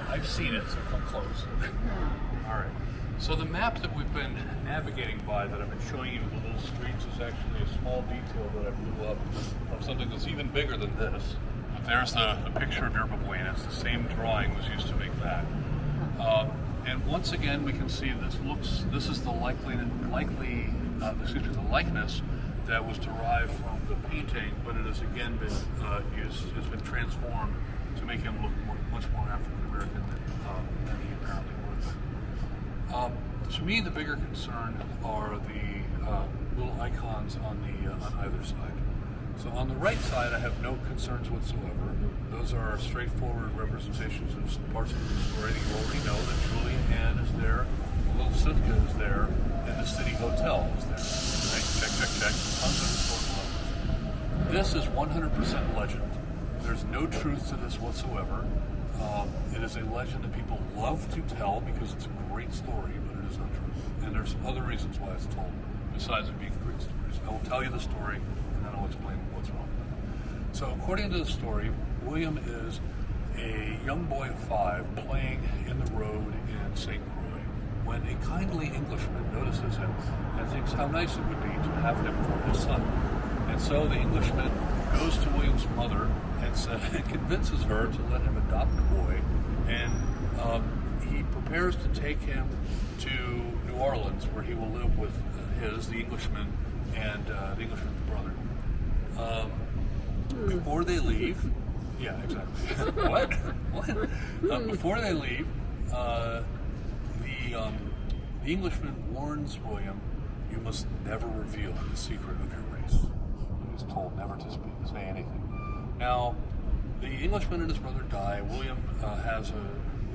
I've seen it, so come close. All right. So the map that we've been navigating by, that I've been showing you the little streets, is actually a small detail that I blew up from something that's even bigger than this. But there's the picture of Yerba Buena. It's the same drawing was used to make that. And once again, we can see this is the the likeness that was derived from the painting, but it has again been has been transformed to make him look much more African American than he apparently would have been. To me, the bigger concern are the little icons on either side. So on the right side, I have no concerns whatsoever. Those are straightforward representations of parts of the story that you already know. That Julian Ann is there, the little Sitka is there, and the City Hotel is there. Right? Check. Tons of historical evidence. This is 100% legend. There's no truth to this whatsoever. It is a legend that people love to tell because it's a great story, but it is not true. And there's other reasons why it's told, besides it being great stories. I will tell you the story, and then I'll explain what's wrong with it. So according to the story, William is a young boy of 5 playing in the road kindly Englishman notices him and thinks how nice it would be to have him for his son. And so the Englishman goes to William's mother and convinces her to let him adopt the boy, and he prepares to take him to New Orleans, where he will live with the Englishman, and the Englishman's brother. Before they leave, yeah, exactly. What? Before they leave, the Englishman warns William, "You must never reveal the secret of your race." He's told never to say anything. Now, the Englishman and his brother die. William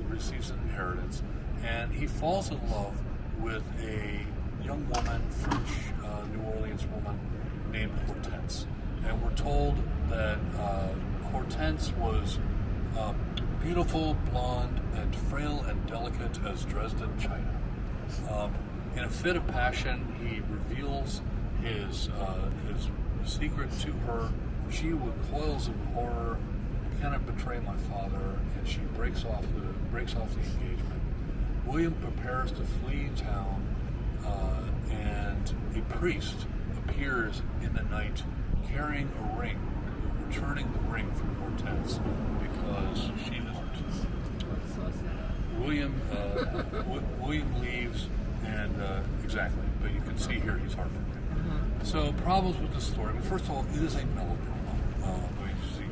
receives an inheritance, and he falls in love with a young woman, French New Orleans woman named Hortense. And we're told that Hortense was beautiful, blonde, and frail and delicate as Dresden china. In a fit of passion, he reveals his secret to her. She recoils in horror. "I cannot betray my father," and she breaks off the engagement. William prepares to flee town, and a priest appears in the night carrying a ring, returning the ring from Hortense because she isn't. William leaves, and exactly, but you can see here he's heartbroken. So problems with the story. Well, first of all, it is a melodrama.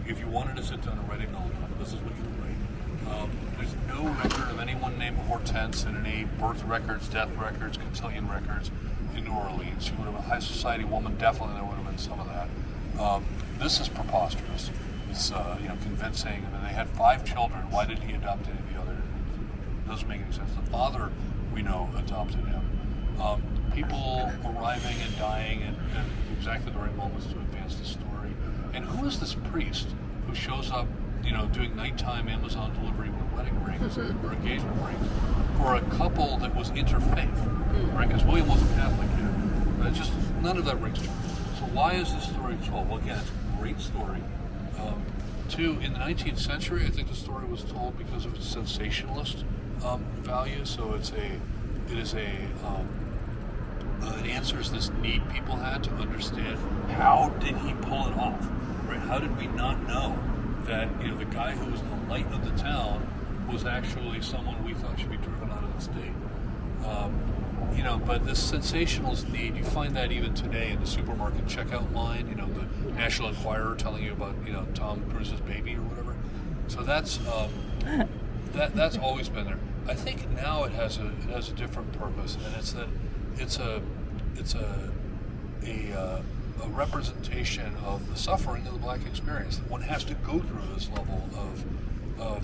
If you wanted to sit down and write a melodrama, this is what you would write. There's no record of anyone named Hortense in any birth records, death records, cotillion records in New Orleans. She would have been a high society woman. Definitely there would have been some of that. This is preposterous. It's convincing. I mean, they had 5 children. Why did he adopt any of the other? It doesn't make any sense. The father, we know, adopted him. People arriving and dying at exactly the right moments to advance the story. And who is this priest who shows up, doing nighttime Amazon delivery with wedding rings or engagement rings for a couple that was interfaith, right? Because William wasn't Catholic yet. Just none of that rings true. So why is this story told? Well, again, it's a great story. Two, in the 19th century, I think the story was told because of its sensationalist value. So it answers this need people had to understand, how did he pull it off? Right? How did we not know that the guy who was the light of the town was actually someone we thought should be driven out of the state? But this sensationalist need, you find that even today in the supermarket checkout line. The National Enquirer telling you about Tom Cruise's baby or whatever. So that's that's always been there. I think now it has a different purpose, and it's that it's a representation of the suffering of the black experience. One has to go through this level of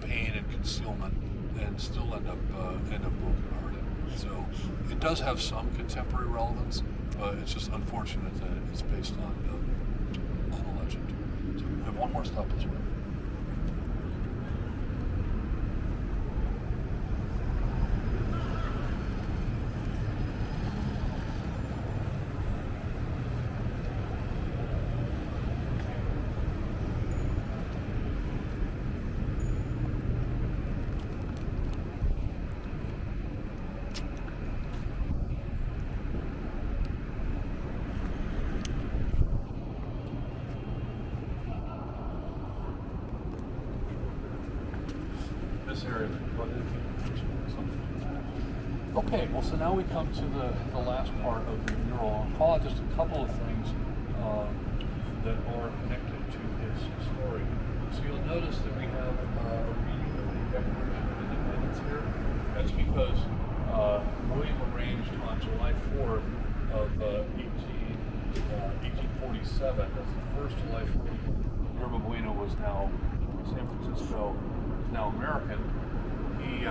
pain and concealment and still end up brokenhearted. So it does have some contemporary relevance, but it's just unfortunate that it's based on a legend. So we have one more stop this way. Area. Okay, well, so now we come to the last part of the mural. I'll call out just a couple of things that are connected to his story. So you'll notice that we have a reading of the Declaration of Independence here. That's because William arranged on July 4th of 1847, that's the first July 4th, Yerba Buena was now San Francisco, now American. He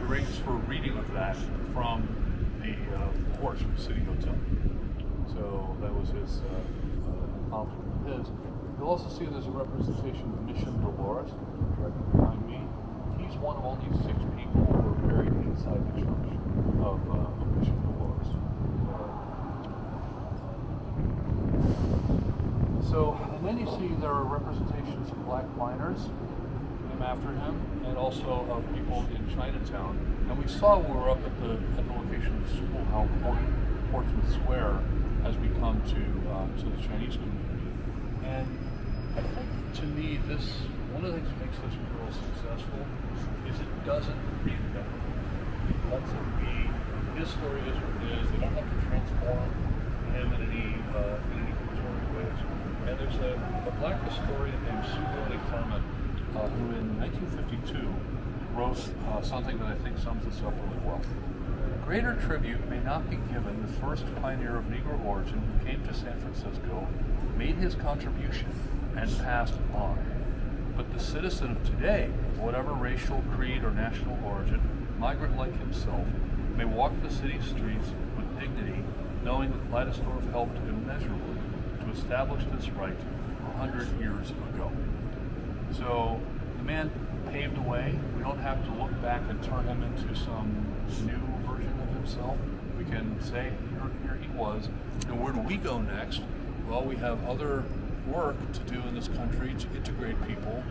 arranged for a reading of that from the horse from City Hotel. So that was his accomplishment. You'll also see there's a representation of Mission Dolores directly behind me. He's one of only 6 people who are buried inside the church of Mission Dolores. And then you see there are representations of black miners. after him, and also of people in Chinatown. And we saw when we were up at the location of the school how important Portsmouth Square has become to the Chinese community. And I think, to me, one of the things that makes this mural successful is it doesn't reinvent it. It lets it be. His story is what it is. They don't have to transform him in any contemporary ways. And there's a black historian named Sue Clement who in 1952 wrote something that I think sums this up really well. Greater tribute may not be given the first pioneer of Negro origin who came to San Francisco, made his contribution, and passed on. But the citizen of today, of whatever racial, creed, or national origin, migrant like himself, may walk the city streets with dignity, knowing that Leidesdorff helped immeasurably to establish this right 100 years ago. So the man paved the way. We don't have to look back and turn him into some new version of himself. We can say, here he was. And where do we go next? Well, we have other work to do in this country to integrate people.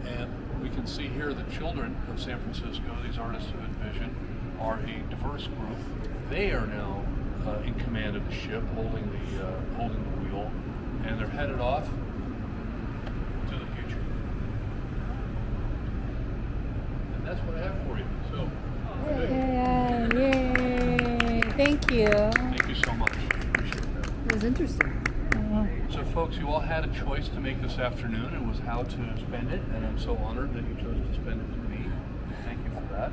And we can see here the children of San Francisco, these artists of Vision, are a diverse group. They are now in command of the ship, holding the wheel, and they're headed off to the future. And that's what I have for you. So, Yay! Thank you. thank you so much. Appreciate that. It was interesting. So, folks, you all had a choice to make this afternoon. It was how to spend it, and I'm so honored that you chose to spend it with me. Thank you for that.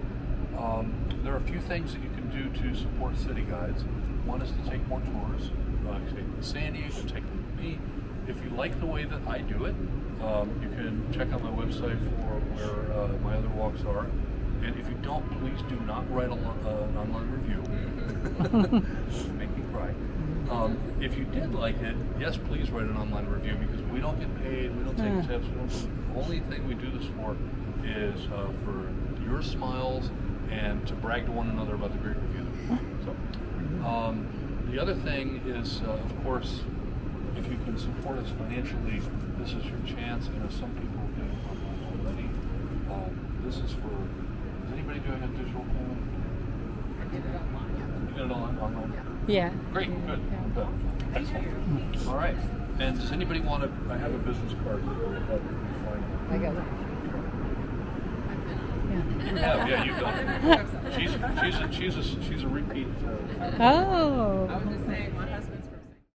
There are a few things that you can do to support City Guides. One is to take more tours. Take them to Sandy, you can take them with me. If you like the way that I do it, you can check out my website for where my other walks are. And if you don't, please do not write an online review. Make me cry. If you did like it, yes, please write an online review, because we don't get paid, we don't take tips, the only thing we do this for is for your smiles and to brag to one another about the great review that we do. So, the other thing is, of course, if you can support us financially, this is your chance. I know some people are getting online already. This is for, is anybody doing a digital payment? I did it online. You did it online? Yeah. Great, good. Good. Excellent. All right. And does anybody want to, I have a business card that will help you find it. I got it. Yeah, you've done it. She's a repeat. Oh. I was just saying, my husband